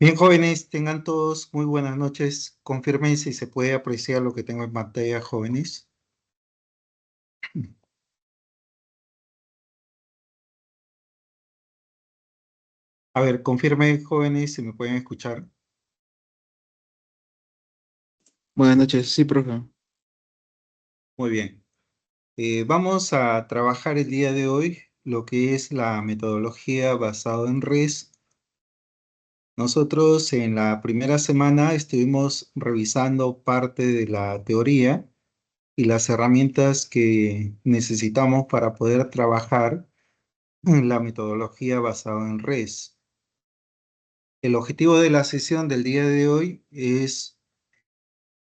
Bien, jóvenes, tengan todos muy buenas noches. Confirmen si se puede apreciar lo que tengo en pantalla, jóvenes. A ver, confirmen, jóvenes, si me pueden escuchar. Buenas noches, sí, profe. Muy bien. Vamos a trabajar el día de hoy lo que es la metodología basada en REST. Nosotros en la primera semana estuvimos revisando parte de la teoría y las herramientas que necesitamos para poder trabajar en la metodología basada en REST. El objetivo de la sesión del día de hoy es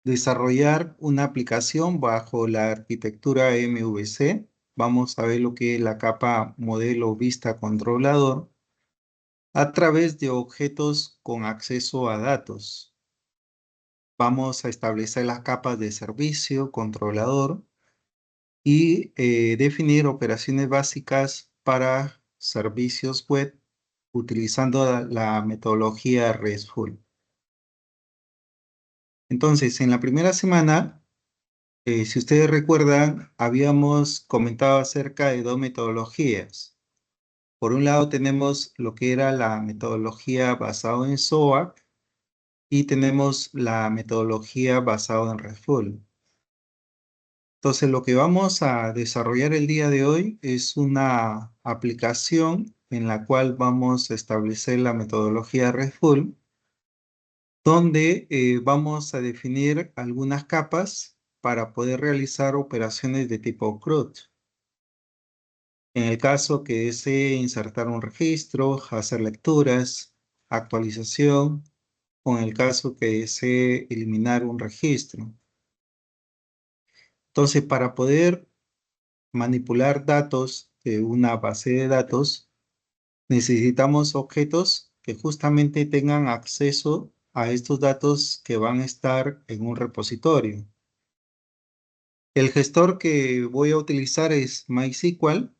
desarrollar una aplicación bajo la arquitectura MVC. Vamos a ver lo que es la capa modelo vista controlador a través de objetos con acceso a datos. Vamos a establecer las capas de servicio, controlador y definir operaciones básicas para servicios web utilizando la metodología RESTful. Entonces, en la primera semana, si ustedes recuerdan, habíamos comentado acerca de dos metodologías. Por un lado tenemos lo que era la metodología basada en SOAP y tenemos la metodología basada en RESTful. Entonces, lo que vamos a desarrollar el día de hoy es una aplicación en la cual vamos a establecer la metodología RESTful, donde vamos a definir algunas capas para poder realizar operaciones de tipo CRUD. En el caso que desee insertar un registro, hacer lecturas, actualización, o en el caso que desee eliminar un registro. Entonces, para poder manipular datos de una base de datos, necesitamos objetos que justamente tengan acceso a estos datos que van a estar en un repositorio. El gestor que voy a utilizar es MySQL.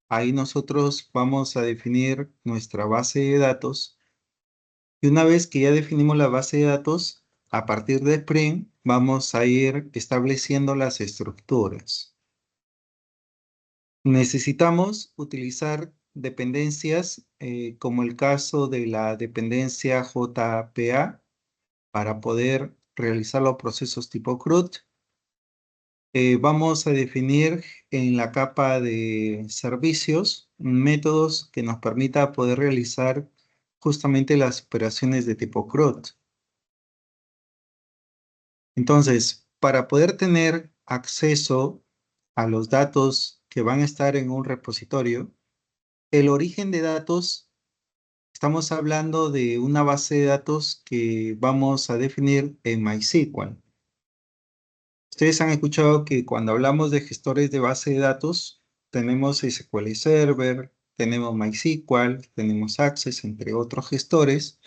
Ahí nosotros vamos a definir nuestra base de datos. Y una vez que ya definimos la base de datos, a partir de Spring vamos a ir estableciendo las estructuras. Necesitamos utilizar dependencias como el caso de la dependencia JPA para poder realizar los procesos tipo CRUD. Vamos a definir en la capa de servicios métodos que nos permita poder realizar justamente las operaciones de tipo CRUD. Entonces, para poder tener acceso a los datos que van a estar en un repositorio, el origen de datos, estamos hablando de una base de datos que vamos a definir en MySQL. Ustedes han escuchado que cuando hablamos de gestores de base de datos, tenemos SQL Server, tenemos MySQL, tenemos Access, entre otros gestores.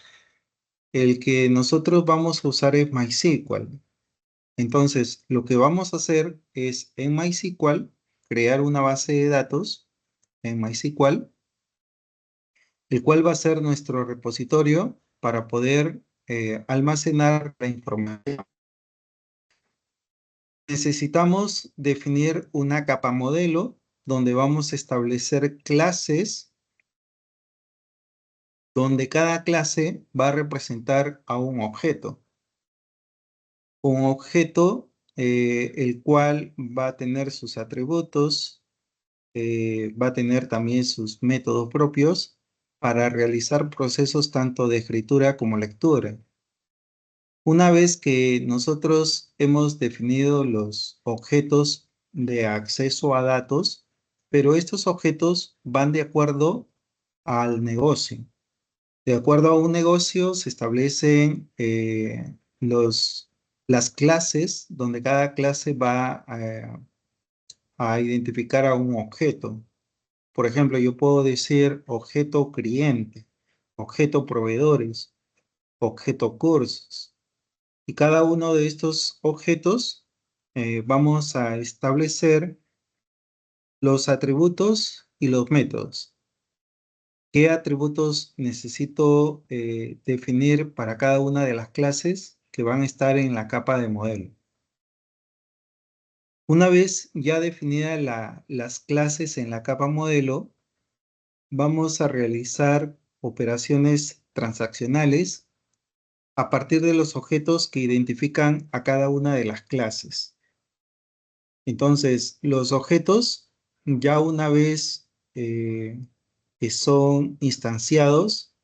El que nosotros vamos a usar es MySQL. Entonces, lo que vamos a hacer es en MySQL crear una base de datos en MySQL, el cual va a ser nuestro repositorio para poder almacenar la información. Necesitamos definir una capa modelo donde vamos a establecer clases, donde cada clase va a representar a un objeto. Un objeto el cual va a tener sus atributos, va a tener también sus métodos propios para realizar procesos tanto de escritura como lectura. Una vez que nosotros hemos definido los objetos de acceso a datos, pero estos objetos van de acuerdo al negocio. De acuerdo a un negocio se establecen las clases, donde cada clase va a identificar a un objeto. Por ejemplo, yo puedo decir objeto cliente, objeto proveedores, objeto cursos. Y cada uno de estos objetos vamos a establecer los atributos y los métodos. ¿Qué atributos necesito definir para cada una de las clases que van a estar en la capa de modelo? Una vez ya definidas las clases en la capa modelo, vamos a realizar operaciones transaccionales a partir de los objetos que identifican a cada una de las clases. Entonces, los objetos, ya una vez que son instanciados,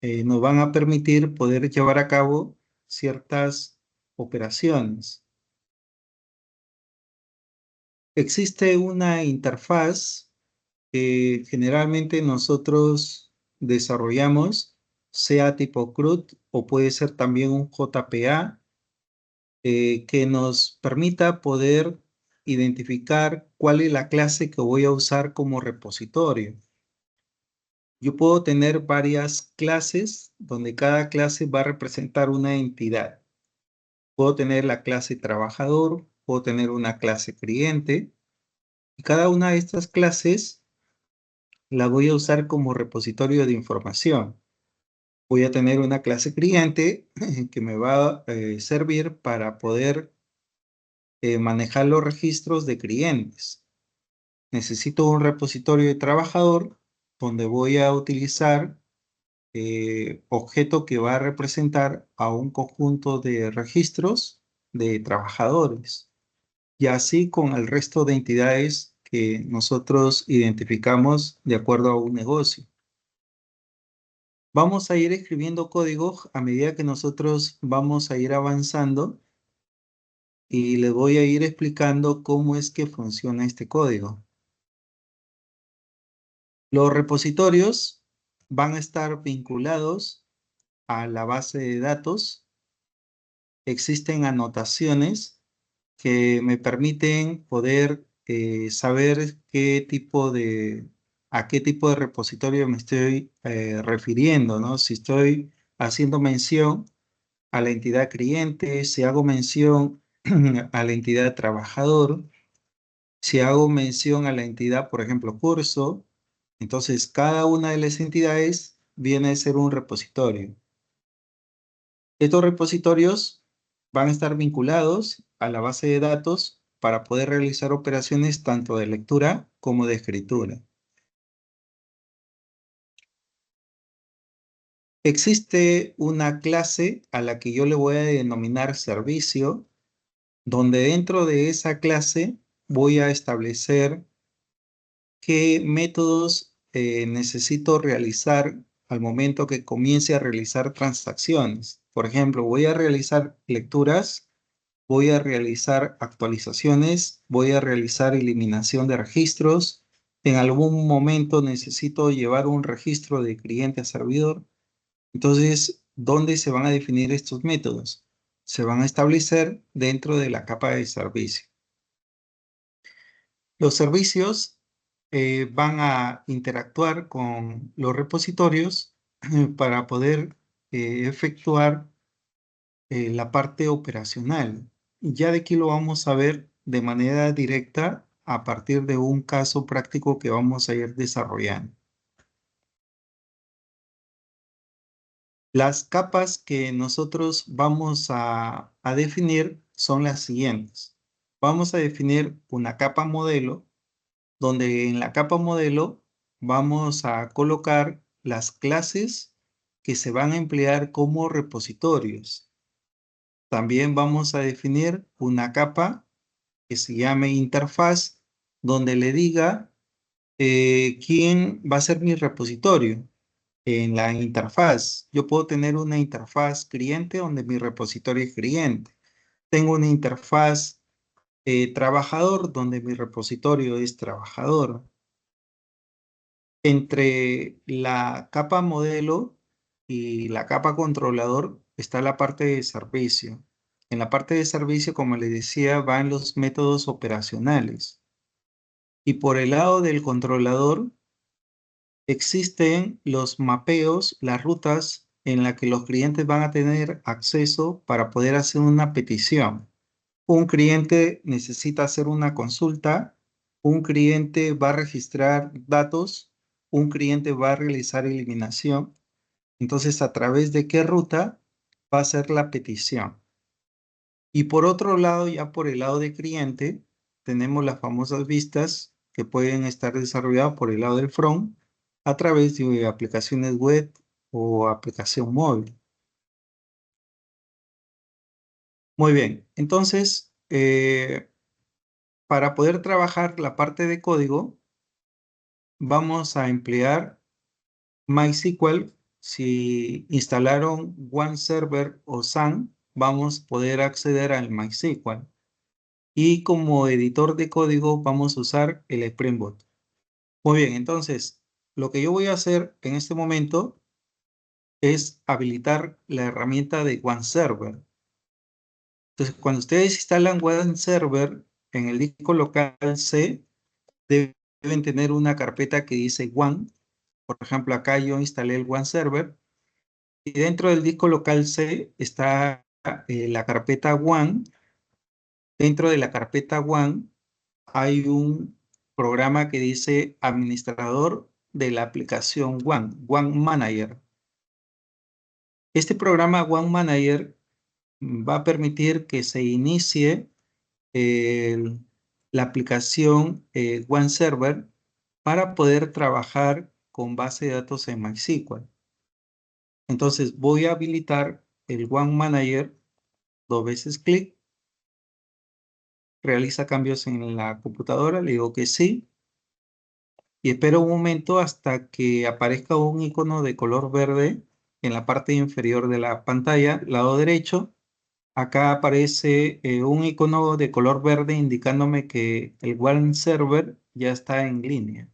nos van a permitir poder llevar a cabo ciertas operaciones. Existe una interfaz que generalmente nosotros desarrollamos, sea tipo CRUD o puede ser también un JPA, que nos permita poder identificar cuál es la clase que voy a usar como repositorio. Yo puedo tener varias clases donde cada clase va a representar una entidad. Puedo tener la clase trabajador, puedo tener una clase cliente, y cada una de estas clases la voy a usar como repositorio de información. Voy a tener una clase cliente que me va a servir para poder manejar los registros de clientes. Necesito un repositorio de trabajador donde voy a utilizar objeto que va a representar a un conjunto de registros de trabajadores, y así con el resto de entidades que nosotros identificamos de acuerdo a un negocio. Vamos a ir escribiendo código a medida que nosotros vamos a ir avanzando y les voy a ir explicando cómo es que funciona este código. Los repositorios van a estar vinculados a la base de datos. Existen anotaciones que me permiten poder saber a qué tipo de repositorio me estoy refiriendo, ¿no? Si estoy haciendo mención a la entidad cliente, si hago mención a la entidad trabajador, si hago mención a la entidad, por ejemplo, curso, entonces cada una de las entidades viene a ser un repositorio. Estos repositorios van a estar vinculados a la base de datos para poder realizar operaciones tanto de lectura como de escritura. Existe una clase a la que yo le voy a denominar servicio, donde dentro de esa clase voy a establecer qué métodos necesito realizar al momento que comience a realizar transacciones. Por ejemplo, voy a realizar lecturas, voy a realizar actualizaciones, voy a realizar eliminación de registros. En algún momento necesito llevar un registro de cliente a servidor. Entonces, ¿dónde se van a definir estos métodos? Se van a establecer dentro de la capa de servicio. Los servicios van a interactuar con los repositorios para poder efectuar la parte operacional. Ya de aquí lo vamos a ver de manera directa a partir de un caso práctico que vamos a ir desarrollando. Las capas que nosotros vamos a definir son las siguientes. Vamos a definir una capa modelo, donde en la capa modelo vamos a colocar las clases que se van a emplear como repositorios. También vamos a definir una capa que se llame interfaz, donde le diga quién va a ser mi repositorio. En la interfaz, yo puedo tener una interfaz cliente donde mi repositorio es cliente. Tengo una interfaz trabajador donde mi repositorio es trabajador. Entre la capa modelo y la capa controlador está la parte de servicio. En la parte de servicio, como les decía, van los métodos operacionales. Y por el lado del controlador existen los mapeos, las rutas en las que los clientes van a tener acceso para poder hacer una petición. Un cliente necesita hacer una consulta, un cliente va a registrar datos un cliente va a realizar eliminación. Entonces, ¿a través de qué ruta va a ser la petición? Y por otro lado, ya por el lado de cliente, tenemos las famosas vistas que pueden estar desarrolladas por el lado del front a través de aplicaciones web o aplicación móvil. Muy bien, entonces, para poder trabajar la parte de código, vamos a emplear MySQL. Si instalaron OneServer o SAN, vamos a poder acceder al MySQL. Y como editor de código vamos a usar el Spring Boot. Muy bien, entonces, lo que yo voy a hacer en este momento es habilitar la herramienta de OneServer. Entonces, cuando ustedes instalan OneServer en el disco local C, deben tener una carpeta que dice One. Por ejemplo, acá yo instalé el OneServer y dentro del disco local C está la carpeta One. Dentro de la carpeta One hay un programa que dice administrador de la aplicación One Manager. Este programa One Manager va a permitir que se inicie el- la aplicación One Server para poder trabajar con base de datos en MySQL. Entonces voy a habilitar el One Manager, dos veces clic, realiza cambios en la computadora, le digo que sí, y espero un momento hasta que aparezca un icono de color verde en la parte inferior de la pantalla, lado derecho. Acá aparece un icono de color verde indicándome que el One Server ya está en línea.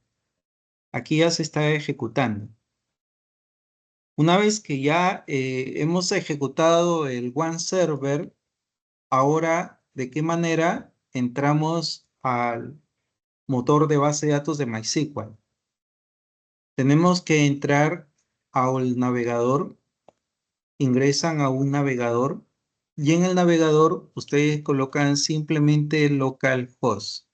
Aquí ya se está ejecutando. Una vez que ya hemos ejecutado el One Server, ahora, ¿de qué manera entramos al motor de base de datos de MySQL? Tenemos que entrar al navegador, ingresan a un navegador y en el navegador ustedes colocan simplemente localhost.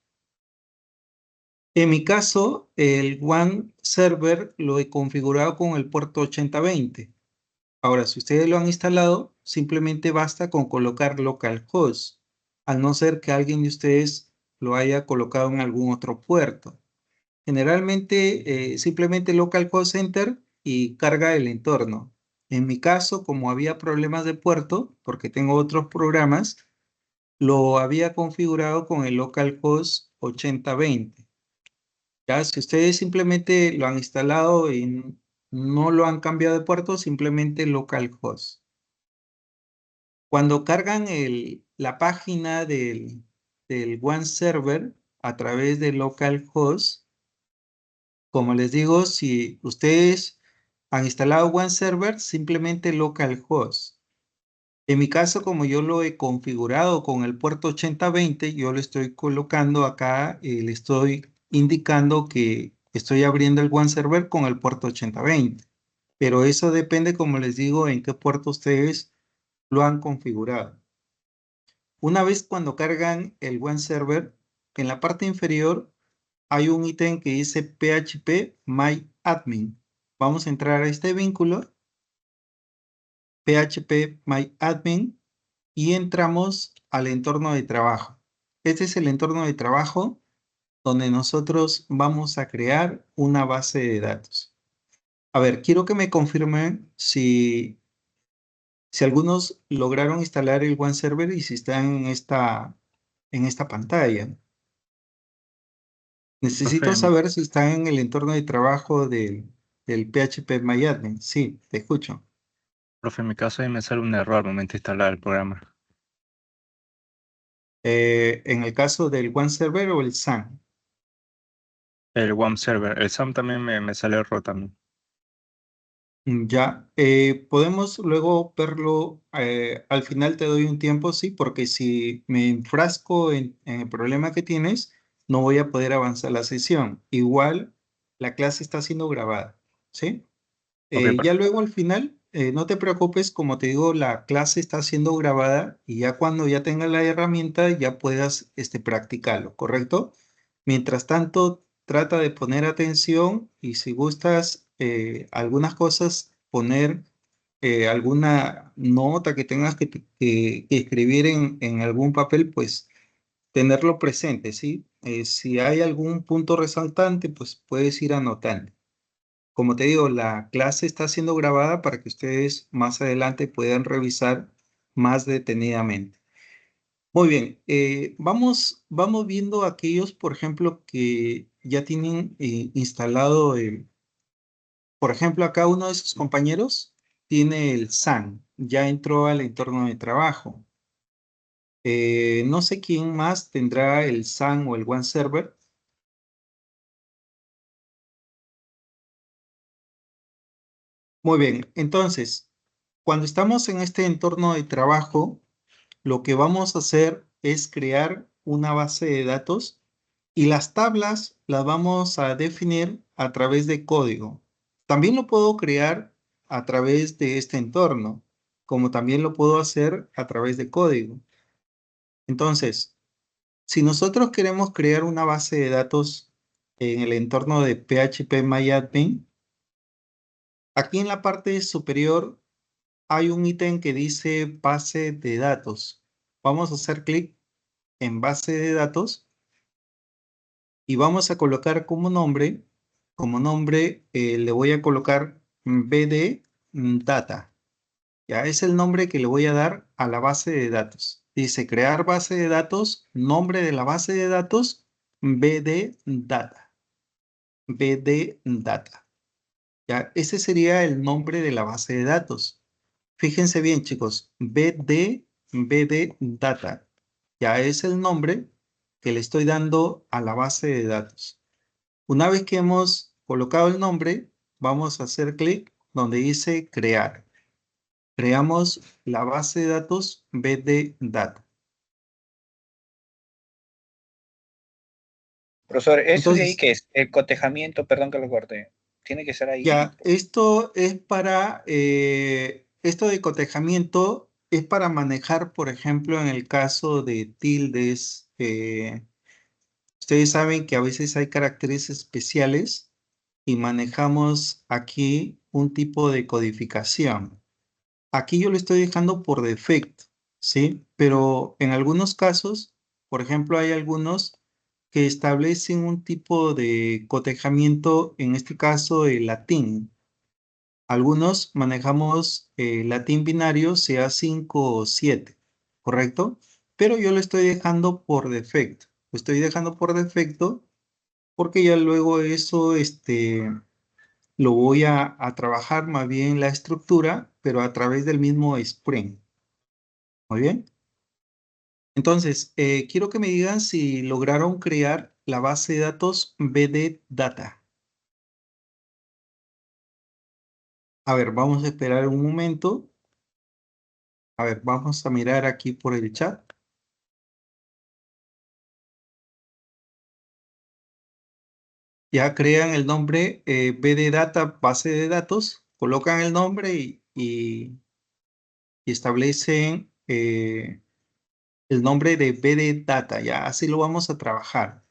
En mi caso, el One Server lo he configurado con el puerto 8020. Ahora, si ustedes lo han instalado, simplemente basta con colocar localhost, al no ser que alguien de ustedes lo haya colocado en algún otro puerto. Generalmente, simplemente localhost enter y carga el entorno. En mi caso, como había problemas de puerto, porque tengo otros programas, lo había configurado con el localhost 8020. Ya, si ustedes simplemente lo han instalado y no lo han cambiado de puerto, simplemente localhost. Cuando cargan la página del One Server a través de localhost, como les digo, si ustedes han instalado One Server, simplemente localhost. En mi caso, como yo lo he configurado con el puerto 8020, yo le estoy colocando acá, le estoy indicando que estoy abriendo el One Server con el puerto 8020. Pero eso depende, como les digo, en qué puerto ustedes lo han configurado. Una vez cuando cargan el One Server, en la parte inferior hay un ítem que dice PHP My Admin. Vamos a entrar a este vínculo, PHP My Admin, y entramos al entorno de trabajo. Este es el entorno de trabajo donde nosotros vamos a crear una base de datos. A ver, quiero que me confirmen si algunos lograron instalar el One Server y si están en esta pantalla. Profe, Necesito saber si están en el entorno de trabajo del PHP MyAdmin. Sí, te escucho. en mi caso ahí me sale un error al momento de instalar el programa. En el caso del One Server o el SAN. El WAM server, el SAM también me sale error también. Ya, podemos luego verlo. Al final te doy un tiempo, sí, porque si me enfrasco en el problema que tienes, no voy a poder avanzar la sesión. Igual, la clase está siendo grabada, ¿sí? Ok, Ya luego al final, no te preocupes, como te digo, la clase está siendo grabada y ya cuando ya tengas la herramienta ya puedas practicarlo, ¿correcto? Mientras tanto, trata de poner atención y si gustas algunas cosas, poner alguna nota que tengas que escribir en algún papel, pues tenerlo presente, ¿sí? Si hay algún punto resaltante, pues puedes ir anotando. Como te digo, la clase está siendo grabada para que ustedes más adelante puedan revisar más detenidamente. Muy bien, vamos viendo aquellos, por ejemplo, que ya tienen instalado, por ejemplo, acá uno de sus compañeros tiene el SAN, ya entró al entorno de trabajo. No sé quién más tendrá el SAN o el One Server. Muy bien, entonces, cuando estamos en este entorno de trabajo, lo que vamos a hacer es crear una base de datos y las tablas las vamos a definir a través de código. También lo puedo crear a través de este entorno, como también lo puedo hacer a través de código. Entonces, si nosotros queremos crear una base de datos en el entorno de PHP aquí en la parte superior hay un ítem que dice base de datos. Vamos a hacer clic en base de datos y vamos a colocar como nombre le voy a colocar BD Data. Ya es el nombre que le voy a dar a la base de datos. Dice crear base de datos, nombre de la base de datos, BD Data. BD Data. Ya, ese sería el nombre de la base de datos. Fíjense bien, chicos, BD Data. Ya es el nombre que le estoy dando a la base de datos. Una vez que hemos colocado el nombre, vamos a hacer clic donde dice crear. Creamos la base de datos BD Data. Profesor, ¿eso de ahí Entonces, qué es? El cotejamiento, perdón que lo corte. ¿Tiene que ser ahí? ya, esto es para, esto de cotejamiento es para manejar, por ejemplo, en el caso de tildes, ustedes saben que a veces hay caracteres especiales y manejamos aquí un tipo de codificación. Aquí yo lo estoy dejando por defecto, ¿sí? Pero en algunos casos, por ejemplo, hay algunos que establecen un tipo de cotejamiento, en este caso el latín. Algunos manejamos latín binario, sea 5 o 7, ¿correcto? Pero yo lo estoy dejando por defecto. Lo estoy dejando por defecto porque ya luego eso, lo voy a trabajar más bien la estructura, pero a través del mismo Spring. Muy bien. Entonces, quiero que me digan si lograron crear la base de datos BD Data. A ver, vamos a esperar un momento. A ver, vamos a mirar aquí por el chat. Ya crean el nombre BD Data, base de datos, colocan el nombre y establecen el nombre de BD Data. Ya así lo vamos a trabajar.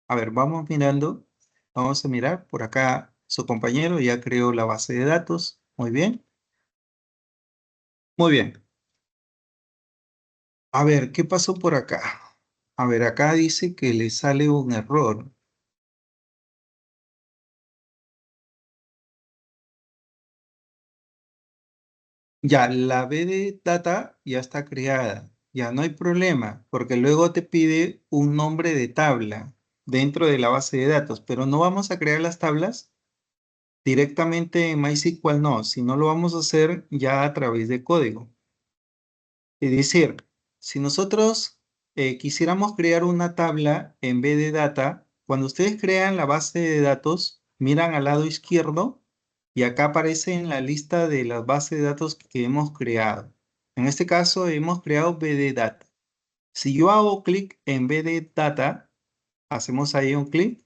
A ver, vamos mirando. Vamos a mirar por acá. Su compañero ya creó la base de datos. Muy bien. Muy bien. A ver, ¿qué pasó por acá? A ver, acá dice que le sale un error. Ya, la BD Data ya está creada. Ya no hay problema, porque luego te pide un nombre de tabla dentro de la base de datos, pero no vamos a crear las tablas directamente en MySQL, no, sino lo vamos a hacer ya a través de código. Es decir, si nosotros quisiéramos crear una tabla en vez de data, cuando ustedes crean la base de datos, miran al lado izquierdo y acá aparece en la lista de las bases de datos que hemos creado. En este caso hemos creado BD Data. Si yo hago clic en BD Data, hacemos ahí un clic.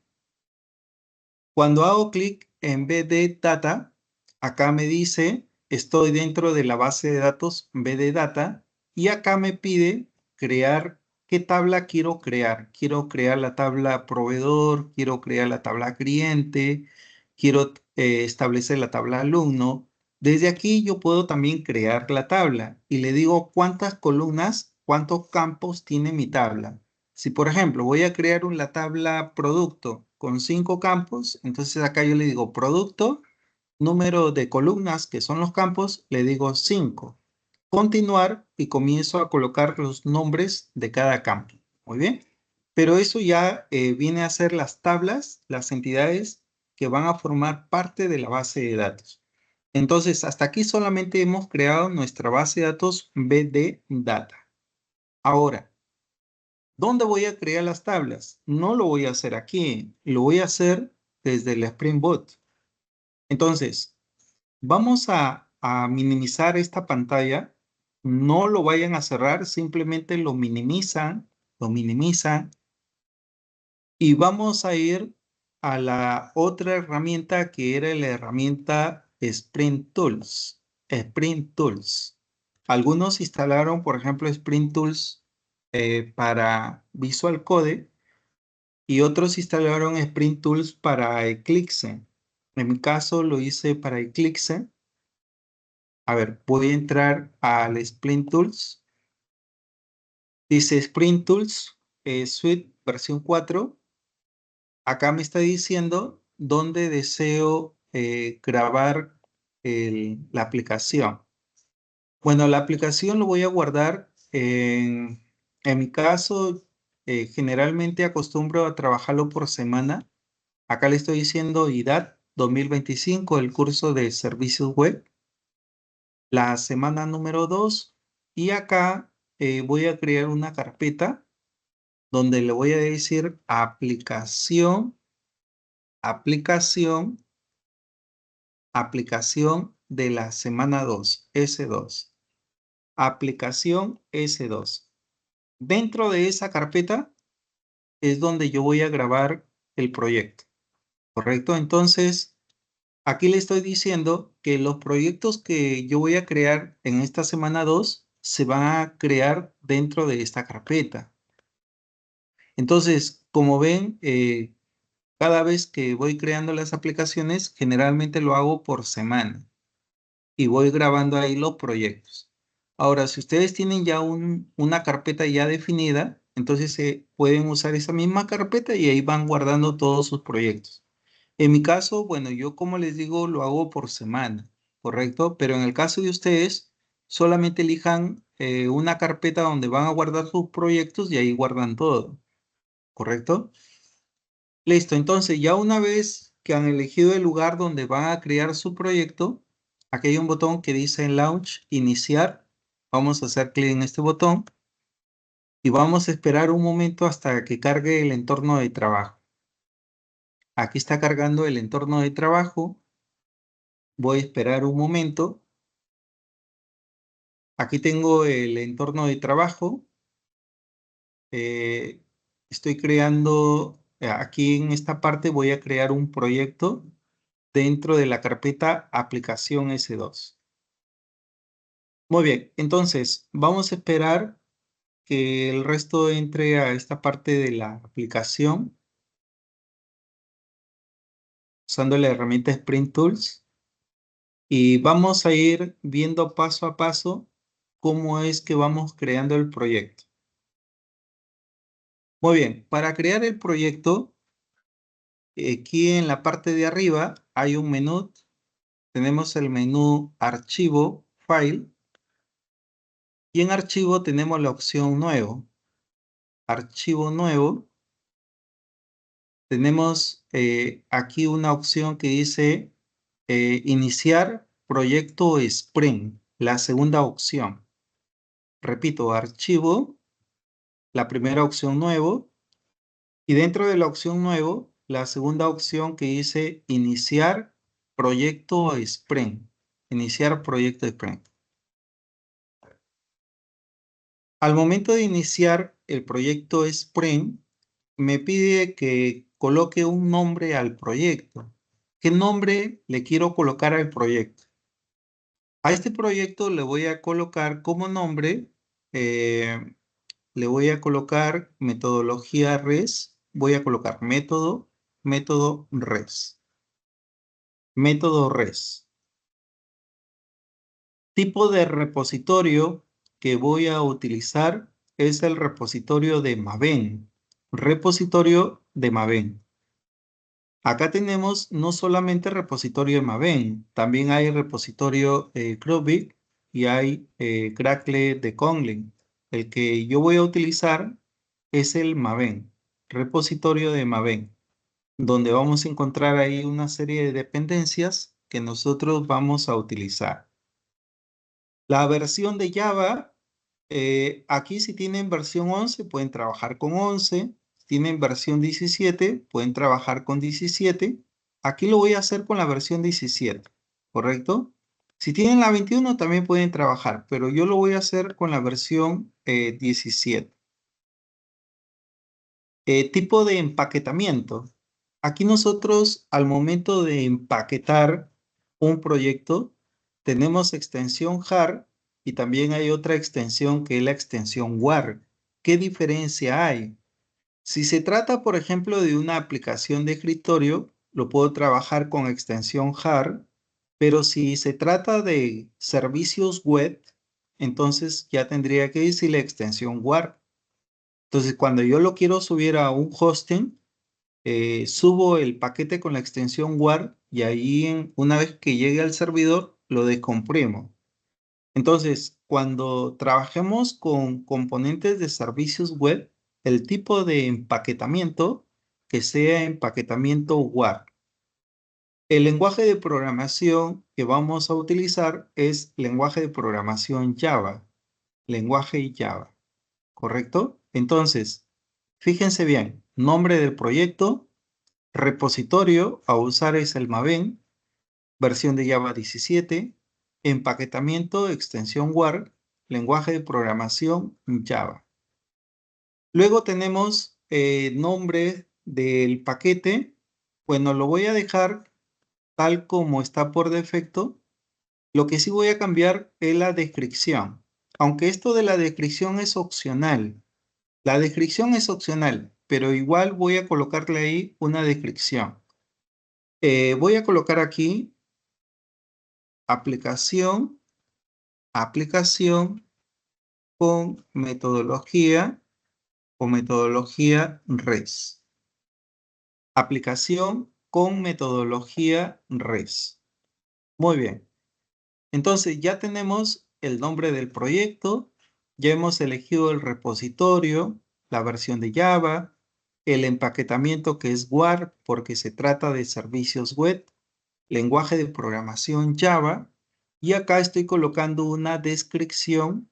Cuando hago clic en BD Data, acá me dice, estoy dentro de la base de datos BD Data y acá me pide crear ¿qué tabla quiero crear? Quiero crear la tabla proveedor, quiero crear la tabla cliente, quiero establecer la tabla alumno. Desde aquí yo puedo también crear la tabla y le digo cuántas columnas, cuántos campos tiene mi tabla. Si por ejemplo voy a crear la tabla producto con 5 campos, entonces acá yo le digo producto, número de columnas que son los campos, le digo 5. Continuar y comienzo a colocar los nombres de cada campo. Muy bien. Pero eso ya viene a ser las tablas, las entidades que van a formar parte de la base de datos. Entonces, hasta aquí solamente hemos creado nuestra base de datos BD Data. Ahora, ¿dónde voy a crear las tablas? No lo voy a hacer aquí, lo voy a hacer desde el Spring Boot. Entonces, vamos a minimizar esta pantalla. No lo vayan a cerrar, simplemente lo minimizan y vamos a ir a la otra herramienta que era la herramienta Sprint Tools. Sprint Tools. Algunos instalaron, por ejemplo, Sprint Tools para Visual Code y otros instalaron Sprint Tools para Eclipse. En mi caso lo hice para Eclipse. A ver, voy a entrar al Sprint Tools. Dice Sprint Tools Suite versión 4. Acá me está diciendo dónde deseo grabar la aplicación. Bueno, la aplicación lo voy a guardar en mi caso, generalmente acostumbro a trabajarlo por semana. Acá le estoy diciendo IDAT 2025, el curso de servicios web. La semana número 2 y acá voy a crear una carpeta donde le voy a decir aplicación de la semana 2, S2. Aplicación S2. Dentro de esa carpeta es donde yo voy a grabar el proyecto, ¿correcto? Entonces, aquí le estoy diciendo que los proyectos que yo voy a crear en esta semana 2 se van a crear dentro de esta carpeta. Entonces, como ven, cada vez que voy creando las aplicaciones, generalmente lo hago por semana y voy grabando ahí los proyectos. Ahora, si ustedes tienen ya una carpeta ya definida, entonces pueden usar esa misma carpeta y ahí van guardando todos sus proyectos. En mi caso, bueno, yo como les digo, lo hago por semana, ¿correcto? Pero en el caso de ustedes, solamente elijan una carpeta donde van a guardar sus proyectos y ahí guardan todo, ¿correcto? Listo, entonces ya una vez que han elegido el lugar donde van a crear su proyecto, aquí hay un botón que dice Launch, Iniciar. Vamos a hacer clic en este botón y vamos a esperar un momento hasta que cargue el entorno de trabajo. Aquí está cargando el entorno de trabajo. Voy a esperar un momento. Aquí tengo el entorno de trabajo. Estoy creando, aquí en esta parte voy a crear un proyecto dentro de la carpeta aplicación S2. Muy bien, entonces vamos a esperar que el resto entre a esta parte de la aplicación usando la herramienta Sprint Tools y vamos a ir viendo paso a paso cómo es que vamos creando el proyecto. Muy bien, para crear el proyecto, aquí en la parte de arriba hay un menú. Tenemos el menú Archivo, File, y en Archivo tenemos la opción Nuevo. Archivo Nuevo. Tenemos aquí una opción que dice Iniciar proyecto Spring, la segunda opción. Repito, Archivo, la primera opción Nuevo, y dentro de la opción Nuevo, la segunda opción que dice Iniciar proyecto Spring. Iniciar proyecto Spring. Al momento de iniciar el proyecto Spring, me pide que coloque un nombre al proyecto. ¿Qué nombre le quiero colocar al proyecto? A este proyecto le voy a colocar como nombre le voy a colocar metodología res, voy a colocar método res. Método res. Tipo de repositorio que voy a utilizar es el repositorio de Maven. Repositorio de Maven. Acá tenemos no solamente repositorio de Maven, también hay repositorio Groovy y hay Crackle de Kotlin. El que yo voy a utilizar es el Maven, repositorio de Maven, donde vamos a encontrar ahí una serie de dependencias que nosotros vamos a utilizar. La versión de Java, aquí si tienen versión 11 pueden trabajar con 11. Si tienen versión 17 pueden trabajar con 17. Aquí lo voy a hacer con la versión 17, ¿correcto? Si tienen la 21 también pueden trabajar, pero yo lo voy a hacer con la versión 17. Tipo de empaquetamiento. Aquí nosotros al momento de empaquetar un proyecto tenemos extensión jar y también hay otra extensión que es la extensión war. ¿Qué diferencia hay? Si se trata, por ejemplo, de una aplicación de escritorio, lo puedo trabajar con extensión jar, pero si se trata de servicios web, entonces ya tendría que decirle extensión war. Entonces, cuando yo lo quiero subir a un hosting, subo el paquete con la extensión war y ahí una vez que llegue al servidor, lo descomprimo. Entonces, cuando trabajemos con componentes de servicios web, el tipo de empaquetamiento que sea empaquetamiento war. El lenguaje de programación que vamos a utilizar es lenguaje de programación Java. Lenguaje Java, ¿correcto? Entonces, fíjense bien, nombre del proyecto, repositorio a usar es el Maven, versión de Java 17, empaquetamiento, extensión war, lenguaje de programación Java. Luego tenemos nombre del paquete. Bueno, lo voy a dejar tal como está por defecto. Lo que sí voy a cambiar es la descripción. Aunque esto de la descripción es opcional. La descripción es opcional, pero igual voy a colocarle ahí una descripción. Voy a colocar aquí aplicación con metodología REST. Aplicación con metodología REST. Muy bien. Entonces ya tenemos el nombre del proyecto, ya hemos elegido el repositorio, la versión de Java, el empaquetamiento que es war porque se trata de servicios web, lenguaje de programación Java, y acá estoy colocando una descripción,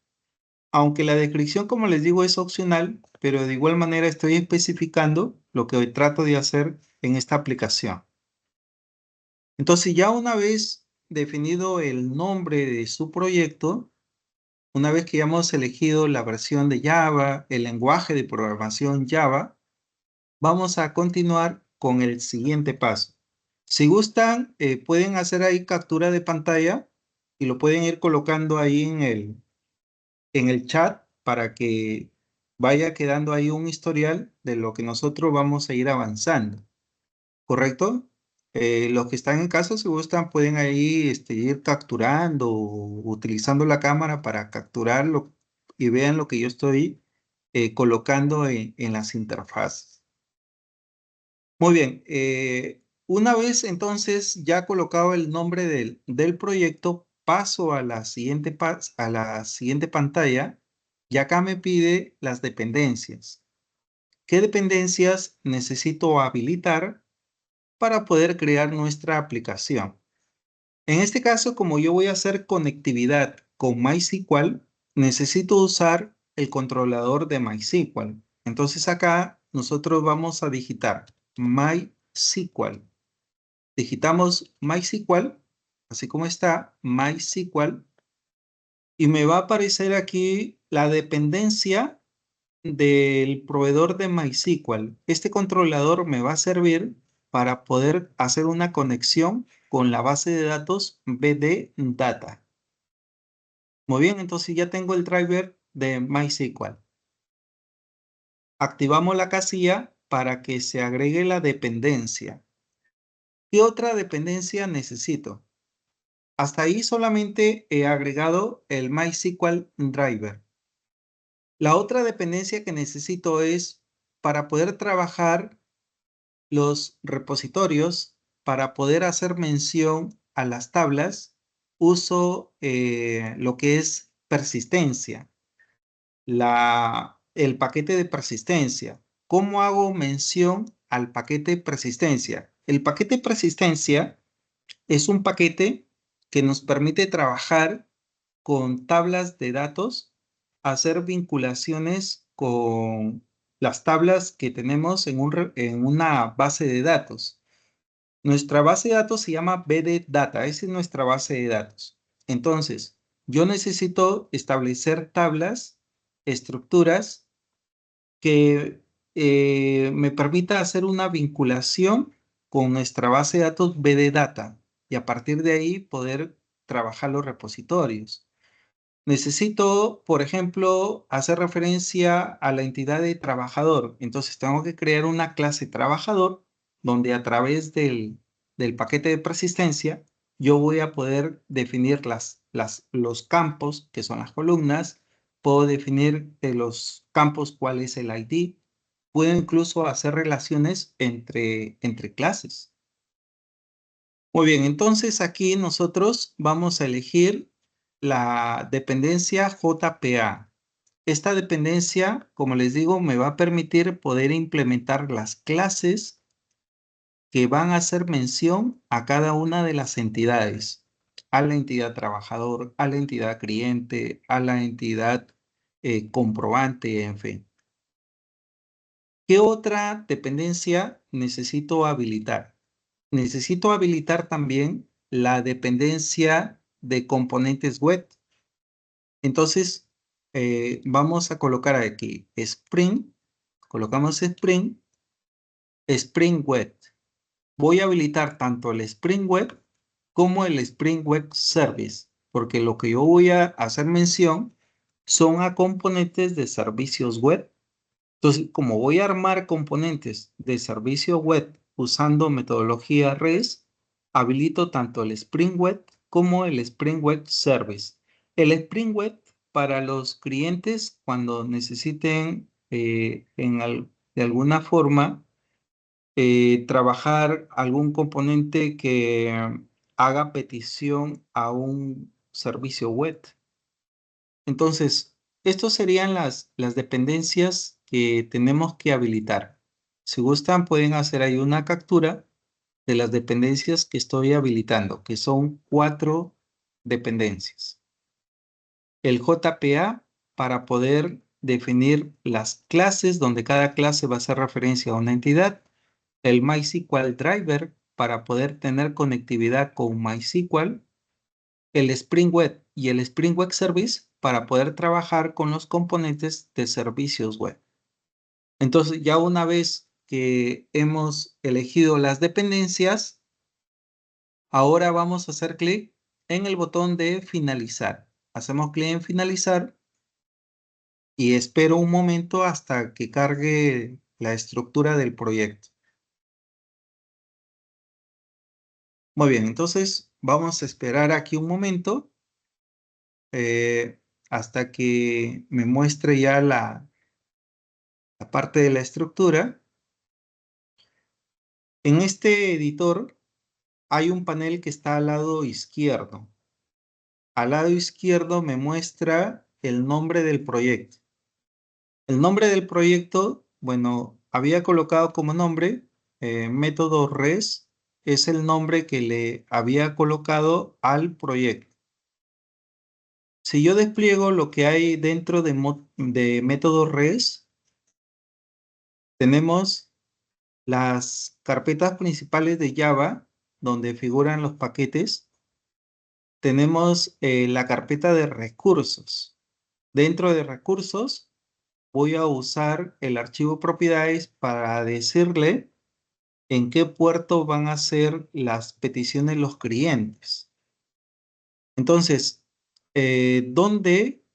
aunque la descripción, como les digo, es opcional, pero de igual manera estoy especificando lo que trato de hacer en esta aplicación. Entonces ya una vez definido el nombre de su proyecto, una vez que ya hemos elegido la versión de Java, el lenguaje de programación Java, vamos a continuar con el siguiente paso. Si gustan, pueden hacer ahí captura de pantalla y lo pueden ir colocando ahí en el chat para que vaya quedando ahí un historial de lo que nosotros vamos a ir avanzando. ¿Correcto? Los que están en casa, si gustan, pueden ahí ir capturando o utilizando la cámara para capturarlo y vean lo que yo estoy colocando en las interfaces. Muy bien. Una vez entonces ya colocado el nombre del proyecto, paso a la siguiente pantalla y acá me pide las dependencias. ¿Qué dependencias necesito habilitar para poder crear nuestra aplicación? En este caso, como yo voy a hacer conectividad con MySQL, necesito usar el controlador de MySQL. Entonces acá nosotros vamos a digitar MySQL. Digitamos MySQL, así como está, MySQL, y me va a aparecer aquí la dependencia del proveedor de MySQL. Este controlador me va a servir para poder hacer una conexión con la base de datos BD Data. Muy bien, entonces ya tengo el driver de MySQL. activamos la casilla para que se agregue la dependencia. ¿Qué otra dependencia necesito? Hasta ahí solamente he agregado el MySQL Driver. La otra dependencia que necesito es para poder trabajar los repositorios, para poder hacer mención a las tablas, uso lo que es persistencia, el paquete de persistencia. ¿Cómo hago mención al paquete persistencia? El paquete persistencia es un paquete que nos permite trabajar con tablas de datos, hacer vinculaciones con las tablas que tenemos en una base de datos. Nuestra base de datos se llama BD Data, esa es nuestra base de datos. Entonces, yo necesito establecer tablas, estructuras que me permita hacer una vinculación con nuestra base de datos BD Data y a partir de ahí poder trabajar los repositorios. Necesito, por ejemplo, hacer referencia a la entidad de trabajador. Entonces tengo que crear una clase trabajador donde a través del paquete de persistencia yo voy a poder definir los campos, que son las columnas. Puedo definir de los campos cuál es el ID. Puedo incluso hacer relaciones entre clases. Muy bien, entonces aquí nosotros vamos a elegir la dependencia JPA. Esta dependencia, como les digo, me va a permitir poder implementar las clases que van a hacer mención a cada una de las entidades, a la entidad trabajador, a la entidad cliente, a la entidad comprobante, en fin. ¿Qué otra dependencia necesito habilitar? Necesito habilitar también la dependencia de componentes web. Entonces, vamos a colocar aquí Spring, colocamos Spring Web. Voy a habilitar tanto el Spring Web como el Spring Web Service, porque lo que yo voy a hacer mención son a componentes de servicios web. Entonces, como voy a armar componentes de servicio web usando metodología REST, habilito tanto el Spring Web como el Spring Web Service. El Spring Web para los clientes cuando necesiten de alguna forma trabajar algún componente que haga petición a un servicio web. Entonces, estos serían las dependencias que tenemos que habilitar. Si gustan, pueden hacer ahí una captura de las dependencias que estoy habilitando, que son 4 dependencias. El JPA para poder definir las clases, donde cada clase va a hacer referencia a una entidad. El MySQL Driver para poder tener conectividad con MySQL. El Spring Web y el Spring Web Service para poder trabajar con los componentes de servicios web. Entonces, ya una vez que hemos elegido las dependencias, ahora vamos a hacer clic en el botón de finalizar. Hacemos clic en finalizar y espero un momento hasta que cargue la estructura del proyecto. Muy bien, entonces vamos a esperar aquí un momento hasta que me muestre ya la parte de la estructura. En este editor hay un panel que está al lado izquierdo. Al lado izquierdo me muestra el nombre del proyecto. El nombre del proyecto, bueno, había colocado como nombre método REST, es el nombre que le había colocado al proyecto. Si yo despliego lo que hay dentro de método REST, tenemos las carpetas principales de Java, donde figuran los paquetes. Tenemos la carpeta de recursos. Dentro de recursos, voy a usar el archivo propiedades para decirle en qué puerto van a ser las peticiones los clientes. Entonces, ¿dónde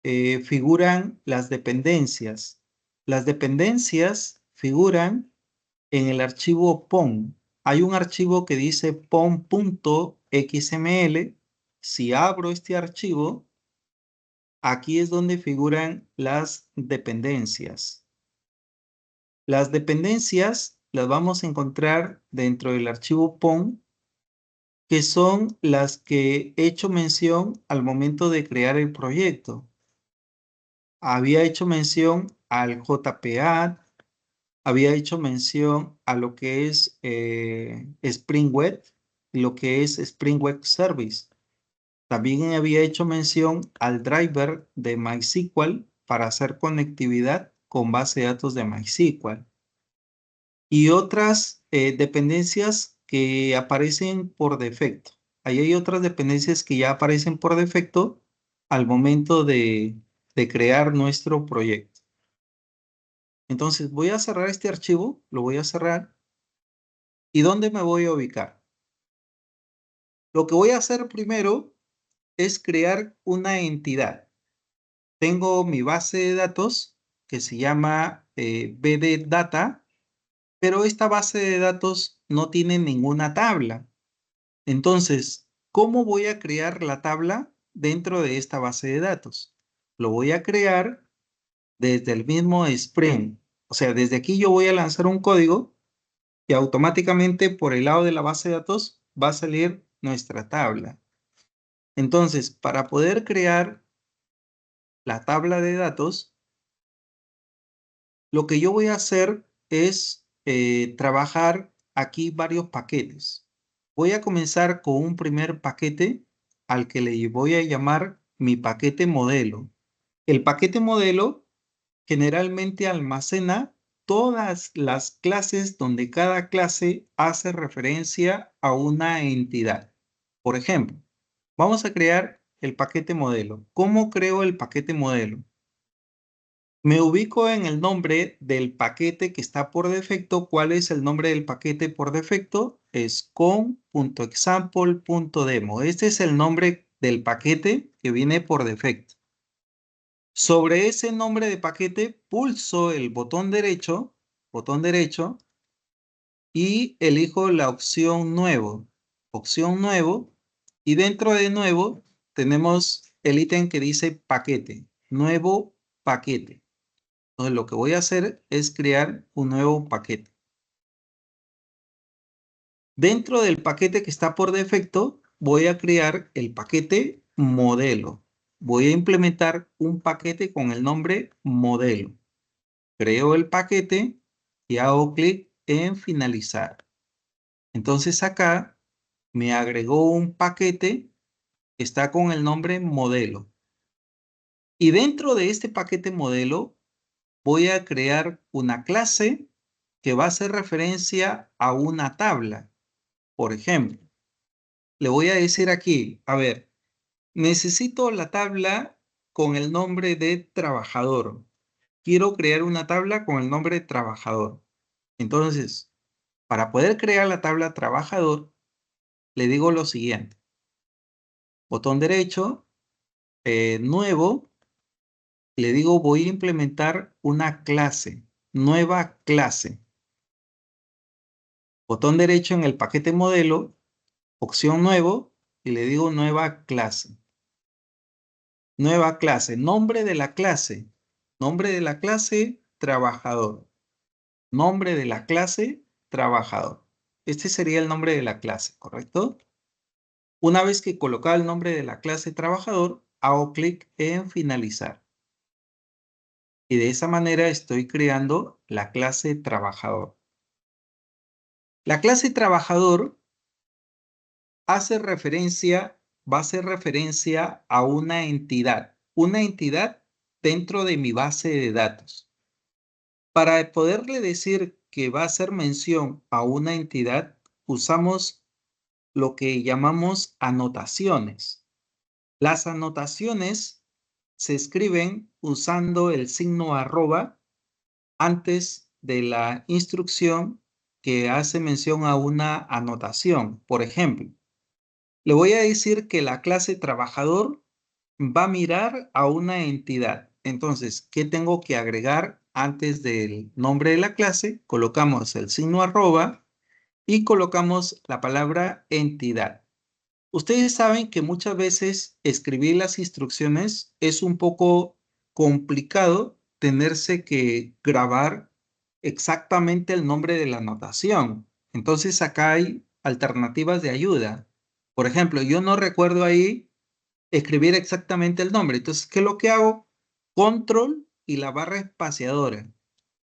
figuran las dependencias? Las dependencias figuran en el archivo POM. Hay un archivo que dice pom.xml. Si abro este archivo, aquí es donde figuran las dependencias. Las dependencias las vamos a encontrar dentro del archivo POM, que son las que he hecho mención al momento de crear el proyecto. Había hecho mención al JPA, había hecho mención a lo que es Spring Web, lo que es Spring Web Service. También había hecho mención al driver de MySQL para hacer conectividad con base de datos de MySQL. Y otras dependencias que aparecen por defecto. Ahí hay otras dependencias que ya aparecen por defecto al momento de crear nuestro proyecto. Entonces voy a cerrar este archivo, lo voy a cerrar. ¿Y dónde me voy a ubicar? Lo que voy a hacer primero es crear una entidad. Tengo mi base de datos que se llama BD Data, pero esta base de datos no tiene ninguna tabla. Entonces, ¿cómo voy a crear la tabla dentro de esta base de datos? Lo voy a crear desde el mismo Spring. O sea, desde aquí yo voy a lanzar un código y automáticamente por el lado de la base de datos va a salir nuestra tabla. Entonces, para poder crear la tabla de datos, lo que yo voy a hacer es trabajar aquí varios paquetes. Voy a comenzar con un primer paquete al que le voy a llamar mi paquete modelo. El paquete modelo generalmente almacena todas las clases donde cada clase hace referencia a una entidad. Por ejemplo, vamos a crear el paquete modelo. ¿Cómo creo el paquete modelo? Me ubico en el nombre del paquete que está por defecto. ¿Cuál es el nombre del paquete por defecto? Es con.example.demo. Este es el nombre del paquete que viene por defecto. Sobre ese nombre de paquete pulso el botón derecho y elijo la opción nuevo, y dentro de nuevo tenemos el ítem que dice paquete, nuevo paquete. Entonces lo que voy a hacer es crear un nuevo paquete. Dentro del paquete que está por defecto, voy a crear el paquete modelo. Voy a implementar un paquete con el nombre modelo. Creo el paquete y hago clic en finalizar. Entonces acá me agregó un paquete que está con el nombre modelo. Y dentro de este paquete modelo voy a crear una clase que va a hacer referencia a una tabla. Por ejemplo, le voy a decir aquí, a ver, necesito la tabla con el nombre de trabajador. Quiero crear una tabla con el nombre de trabajador. Entonces, para poder crear la tabla trabajador, le digo lo siguiente. Botón derecho, nuevo, le digo voy a implementar una clase, nueva clase. Botón derecho en el paquete modelo, opción nuevo, y le digo nueva clase. Nueva clase, nombre de la clase, trabajador. Nombre de la clase, trabajador. Este sería el nombre de la clase, ¿correcto? Una vez que colocado el nombre de la clase trabajador, hago clic en finalizar. Y de esa manera estoy creando la clase trabajador. La clase trabajador va a hacer referencia a una entidad dentro de mi base de datos. Para poderle decir que va a hacer mención a una entidad, usamos lo que llamamos anotaciones. Las anotaciones se escriben usando el signo arroba antes de la instrucción que hace mención a una anotación. Por ejemplo, le voy a decir que la clase trabajador va a mirar a una entidad. Entonces, ¿qué tengo que agregar antes del nombre de la clase, colocamos el signo arroba y colocamos la palabra entidad. Ustedes saben que muchas veces escribir las instrucciones es un poco complicado tenerse que grabar exactamente el nombre de la anotación. Entonces acá hay alternativas de ayuda. Por ejemplo, yo no recuerdo ahí escribir exactamente el nombre. Entonces, ¿qué es lo que hago? Control y la barra espaciadora.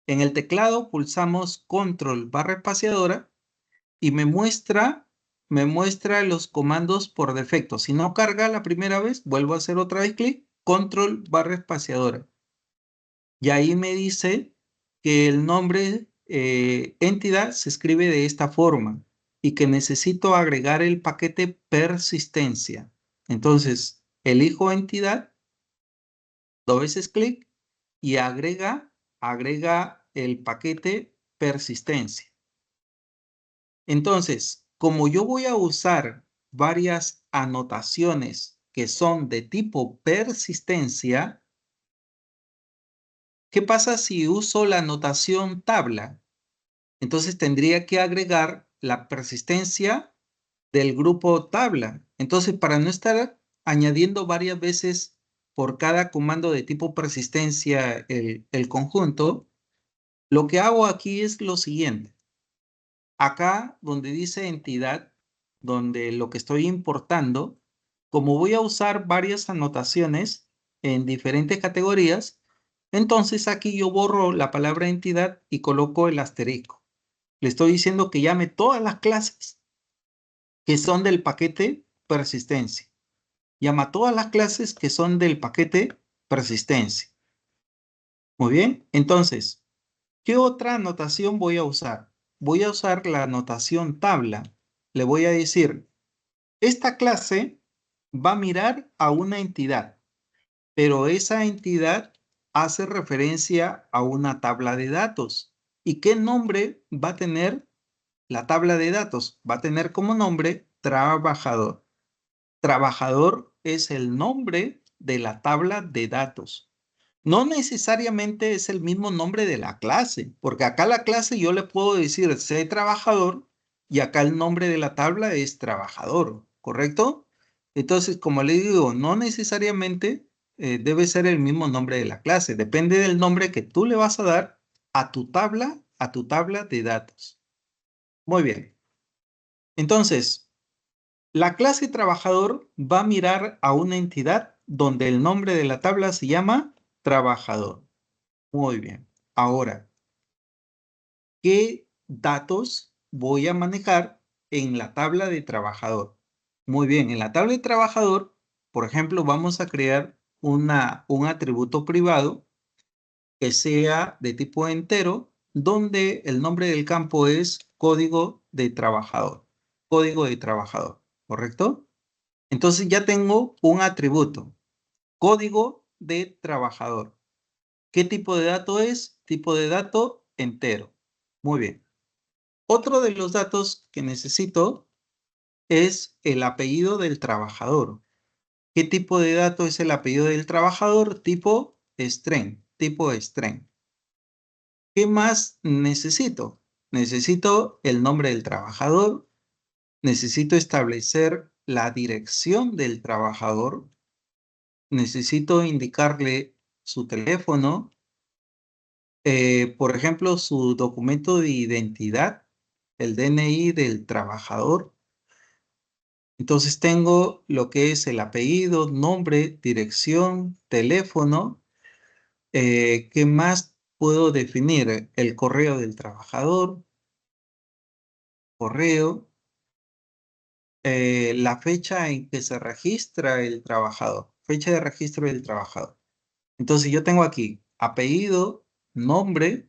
En el teclado pulsamos Control barra espaciadora y me muestra los comandos por defecto. Si no carga la primera vez, vuelvo a hacer otra vez clic, Control barra espaciadora. Y ahí me dice que el nombre entidad se escribe de esta forma y que necesito agregar el paquete persistencia. Entonces, elijo entidad, dos veces clic y agrega el paquete persistencia. Entonces, como yo voy a usar varias anotaciones que son de tipo persistencia, ¿qué pasa si uso la notación tabla? Entonces tendría que agregar la persistencia del grupo tabla. Entonces, para no estar añadiendo varias veces por cada comando de tipo persistencia el conjunto, lo que hago aquí es lo siguiente. Acá donde dice entidad, donde lo que estoy importando, como voy a usar varias anotaciones en diferentes categorías, entonces aquí yo borro la palabra entidad y coloco el asterisco. Le estoy diciendo que llame todas las clases que son del paquete persistencia. Llama todas las clases que son del paquete persistencia. Muy bien, entonces, ¿qué otra anotación voy a usar? Voy a usar la anotación tabla. Le voy a decir, esta clase va a mirar a una entidad, pero esa entidad hace referencia a una tabla de datos. ¿Y qué nombre va a tener la tabla de datos? Va a tener como nombre trabajador. Trabajador es el nombre de la tabla de datos. No necesariamente es el mismo nombre de la clase, porque acá la clase yo le puedo decir C trabajador y acá el nombre de la tabla es trabajador, ¿correcto? Entonces, como le digo, no necesariamente debe ser el mismo nombre de la clase. Depende del nombre que tú le vas a dar a tu tabla de datos. Muy bien. Entonces, la clase trabajador va a mirar a una entidad donde el nombre de la tabla se llama trabajador. Muy bien. Ahora, ¿qué datos voy a manejar en la tabla de trabajador? Muy bien, en la tabla de trabajador, por ejemplo, vamos a crear un atributo privado que sea de tipo entero, donde el nombre del campo es código de trabajador. Código de trabajador, ¿correcto? Entonces ya tengo un atributo, código de trabajador. ¿Qué tipo de dato es? Tipo de dato entero. Muy bien. Otro de los datos que necesito es el apellido del trabajador. ¿Qué tipo de dato es el apellido del trabajador? Tipo string. Tipo string. ¿Qué más necesito? Necesito el nombre del trabajador. Necesito establecer la dirección del trabajador. Necesito indicarle su teléfono. Por ejemplo, su documento de identidad, el DNI del trabajador. Entonces tengo lo que es el apellido, nombre, dirección, teléfono. ¿Qué más puedo definir? El correo del trabajador, correo, la fecha en que se registra el trabajador, fecha de registro del trabajador. Entonces yo tengo aquí apellido, nombre,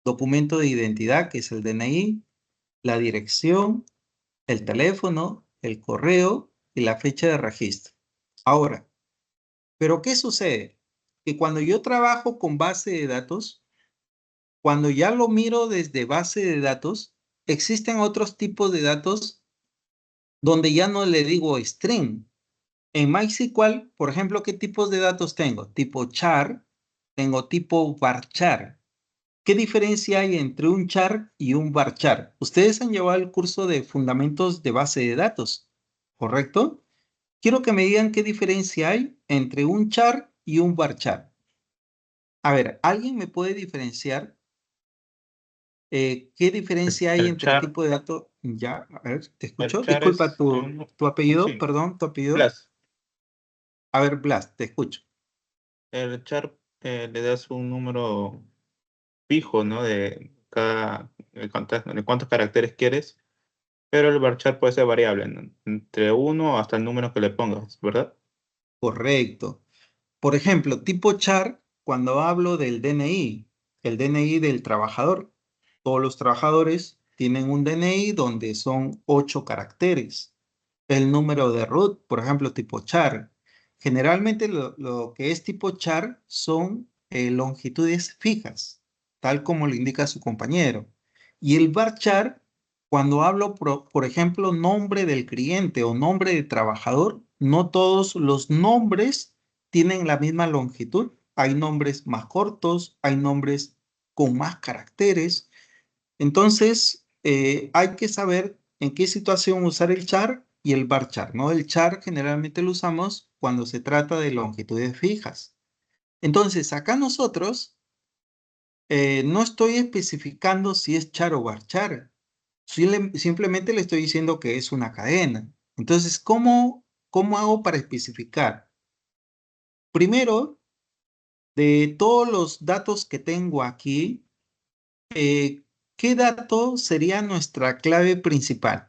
documento de identidad, que es el DNI, la dirección, el teléfono, el correo y la fecha de registro. Ahora, ¿pero qué sucede? Que cuando yo trabajo con base de datos, cuando ya lo miro desde base de datos, existen otros tipos de datos donde ya no le digo string. En MySQL, por ejemplo, ¿qué tipos de datos tengo? Tipo char, tengo tipo varchar. ¿Qué diferencia hay entre un char y un varchar? Ustedes han llevado el curso de fundamentos de base de datos, ¿correcto? Quiero que me digan qué diferencia hay entre un char y un varchar. A ver, ¿alguien me puede diferenciar qué diferencia hay El entre char, tipo de dato? Ya, a ver, te el escucho. char Disculpa es tu apellido, sí, perdón, tu apellido. Blas. A ver, Blas, te escucho. El char le das un número fijo, ¿no? De cuántos caracteres quieres, pero el varchar puede ser variable, ¿no? Entre uno hasta el número que le pongas, ¿verdad? Correcto. Por ejemplo, tipo char, cuando hablo del DNI, el DNI del trabajador, todos los trabajadores tienen un DNI donde son 8 caracteres. El número de root, por ejemplo, tipo char. Generalmente lo que es tipo char son longitudes fijas, tal como lo indica su compañero. Y el varchar, cuando hablo, por ejemplo, nombre del cliente o nombre de trabajador, no todos los nombres tienen la misma longitud. Hay nombres más cortos, hay nombres con más caracteres. Entonces, hay que saber en qué situación usar el char y el varchar, ¿no? El char generalmente lo usamos cuando se trata de longitudes fijas. Entonces, acá nosotros no estoy especificando si es char o varchar. Simplemente le estoy diciendo que es una cadena. Entonces, ¿cómo hago para especificar? Primero, de todos los datos que tengo aquí, ¿qué dato sería nuestra clave principal?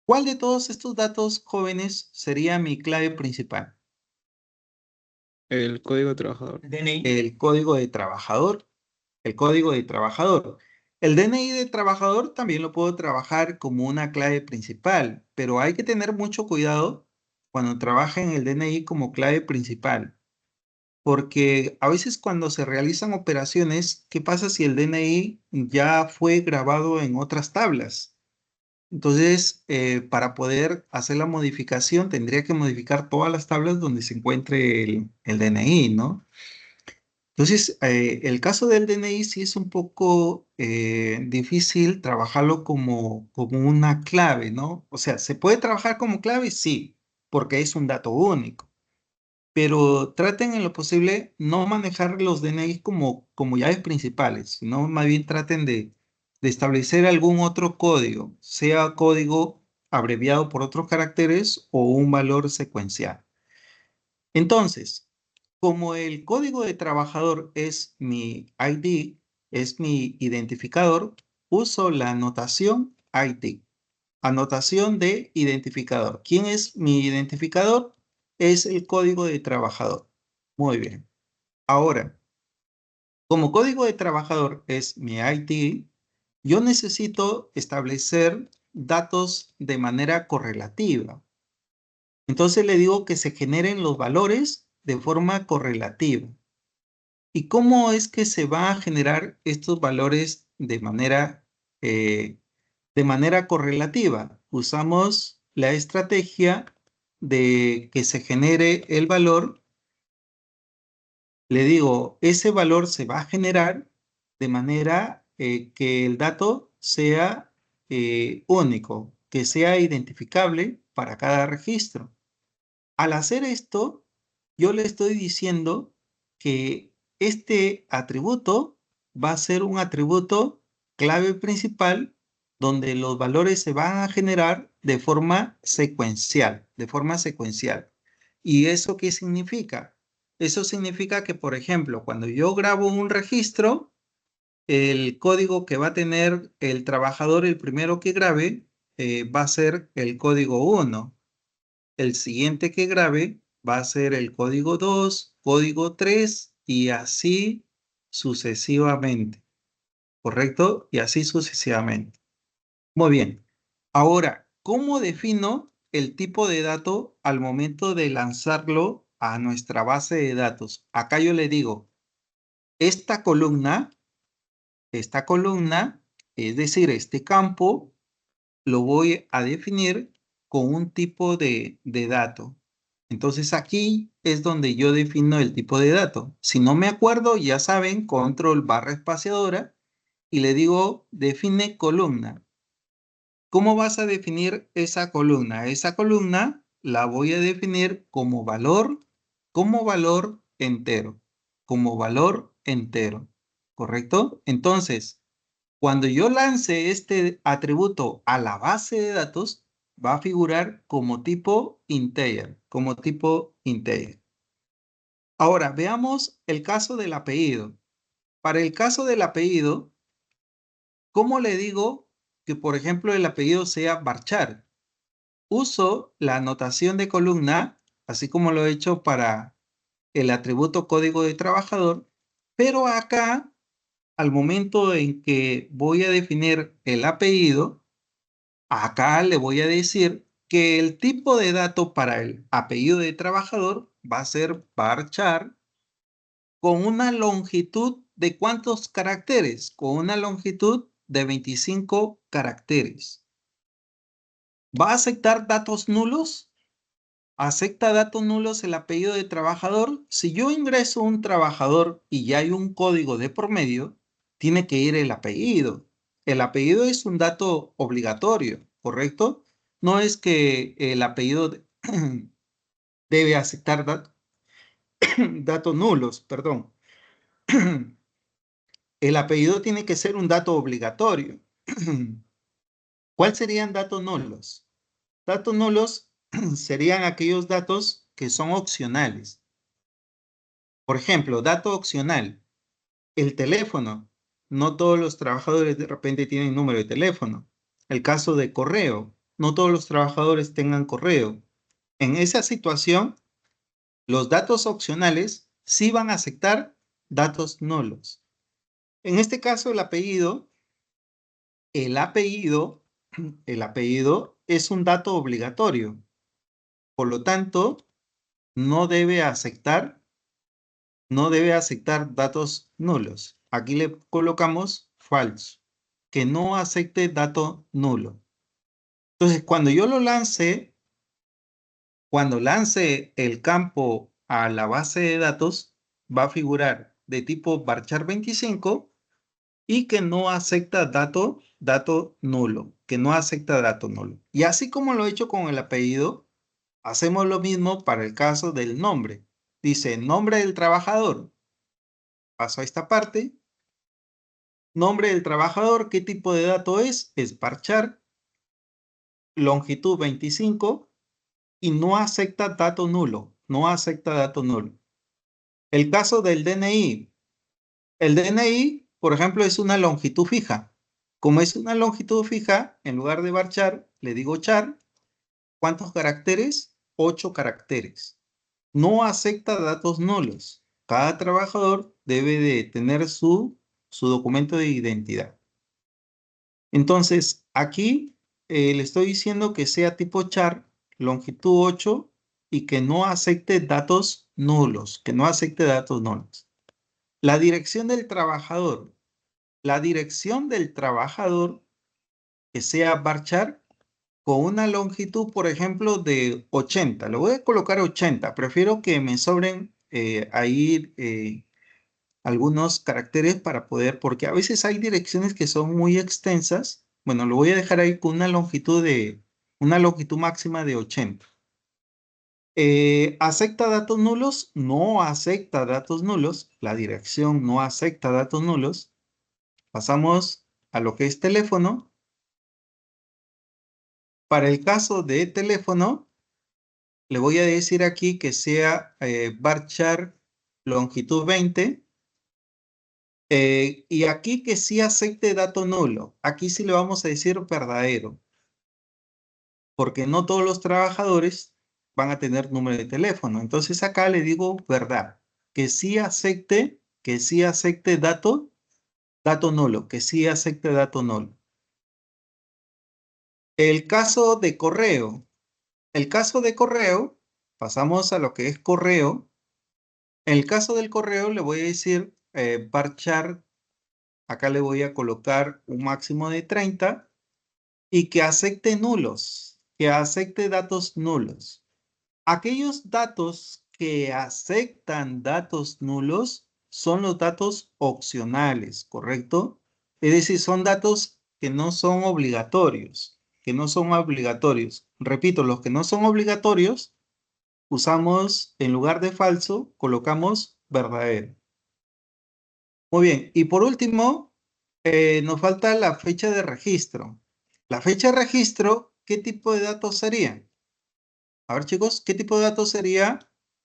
¿Cuál de todos estos datos jóvenes sería mi clave principal? El código de trabajador. DNI. El código de trabajador. El código de trabajador. El DNI de trabajador también lo puedo trabajar como una clave principal, pero hay que tener mucho cuidado cuando trabajen el DNI como clave principal, porque a veces cuando se realizan operaciones, ¿qué pasa si el DNI ya fue grabado en otras tablas? Entonces, para poder hacer la modificación, tendría que modificar todas las tablas donde se encuentre el DNI, ¿no? Entonces, el caso del DNI sí es un poco difícil trabajarlo como una clave, ¿no? O sea, ¿se puede trabajar como clave? Sí, porque es un dato único. Pero traten en lo posible no manejar los DNI como llaves principales, sino más bien traten de establecer algún otro código, sea código abreviado por otros caracteres o un valor secuencial. Entonces, como el código de trabajador es mi ID, es mi identificador, uso la anotación ID. Anotación de identificador. ¿Quién es mi identificador? Es el código de trabajador. Muy bien. Ahora, como código de trabajador es mi ID, yo necesito establecer datos de manera correlativa. Entonces le digo que se generen los valores de forma correlativa. ¿Y cómo es que se va a generar estos valores de manera correlativa? Usamos la estrategia de que se genere el valor. Le digo, ese valor se va a generar de manera que el dato sea único, que sea identificable para cada registro. Al hacer esto, yo le estoy diciendo que este atributo va a ser un atributo clave principal donde los valores se van a generar de forma secuencial, ¿Y eso qué significa? Eso significa que, por ejemplo, cuando yo grabo un registro, el código que va a tener el trabajador, el primero que grabe, va a ser el código 1. El siguiente que grabe va a ser el código 2, código 3 y así sucesivamente. ¿Correcto? Y así sucesivamente. Muy bien. Ahora, ¿cómo defino el tipo de dato al momento de lanzarlo a nuestra base de datos? Acá yo le digo, esta columna, es decir, este campo, lo voy a definir con un tipo de dato. Entonces aquí es donde yo defino el tipo de dato. Si no me acuerdo, ya saben, control barra espaciadora y le digo define columna. ¿Cómo vas a definir esa columna? Esa columna la voy a definir como valor entero, como valor entero, ¿correcto? Entonces, cuando yo lance este atributo a la base de datos, va a figurar como tipo integer, como tipo integer. Ahora, veamos el caso del apellido. Para el caso del apellido, ¿cómo le digo que, por ejemplo, el apellido sea Barchar? Uso la anotación de columna, así como lo he hecho para el atributo código de trabajador, pero acá, al momento en que voy a definir el apellido, acá le voy a decir que el tipo de dato para el apellido de trabajador va a ser varchar con una longitud de ¿cuántos caracteres? Con una longitud de 25 caracteres. ¿Va a aceptar datos nulos? ¿Acepta datos nulos el apellido de trabajador? Si yo ingreso un trabajador y ya hay un código de por medio, tiene que ir el apellido. El apellido es un dato obligatorio, ¿correcto? No es que el apellido debe aceptar datos nulos, perdón. El apellido tiene que ser un dato obligatorio. ¿Cuáles serían datos nulos? Datos nulos serían aquellos datos que son opcionales. Por ejemplo, dato opcional, el teléfono. No todos los trabajadores de repente tienen número de teléfono. El caso de correo, no todos los trabajadores tengan correo. En esa situación, los datos opcionales sí van a aceptar datos nulos. En este caso, el apellido es un dato obligatorio. Por lo tanto, no debe aceptar datos nulos. Aquí le colocamos false, que no acepte dato nulo. Entonces, cuando lance el campo a la base de datos, va a figurar de tipo varchar 25 y que no acepta dato nulo, que no acepta dato nulo. Y así como lo he hecho con el apellido, hacemos lo mismo para el caso del nombre. Dice nombre del trabajador. Paso a esta parte. Nombre del trabajador, ¿qué tipo de dato es? Es varchar, longitud 25 y no acepta dato nulo. No acepta dato nulo. El caso del DNI. El DNI, por ejemplo, es una longitud fija. Como es una longitud fija, en lugar de varchar, le digo char. ¿Cuántos caracteres? 8 caracteres. No acepta datos nulos. Cada trabajador debe de tener su documento de identidad. Entonces, aquí le estoy diciendo que sea tipo char, longitud 8 y que no acepte datos nulos, que no acepte datos nulos. La dirección del trabajador. La dirección del trabajador que sea varchar con una longitud, por ejemplo, de 80. Le voy a colocar 80. Prefiero que me sobren ahí algunos caracteres para poder, porque a veces hay direcciones que son muy extensas. Bueno, lo voy a dejar ahí con una longitud máxima de 80. ¿Acepta datos nulos? No acepta datos nulos. La dirección no acepta datos nulos. Pasamos a lo que es teléfono. Para el caso de teléfono, le voy a decir aquí que sea varchar longitud 20. Y aquí que sí acepte dato nulo. Aquí sí le vamos a decir verdadero. Porque no todos los trabajadores van a tener número de teléfono. Entonces acá le digo verdad. Que sí acepte dato nulo. Que sí acepte dato nulo. El caso de correo. El caso de correo, pasamos a lo que es correo. En el caso del correo le voy a decir varchar. Acá le voy a colocar un máximo de 30 y que acepte nulos, que acepte datos nulos. Aquellos datos que aceptan datos nulos son los datos opcionales, ¿correcto? Es decir, son datos que no son obligatorios, Repito, los que no son obligatorios, usamos, en lugar de falso, colocamos verdadero. Muy bien, y por último, nos falta la fecha de registro. La fecha de registro, ¿qué tipo de datos serían? A ver, chicos, ¿qué tipo de datos sería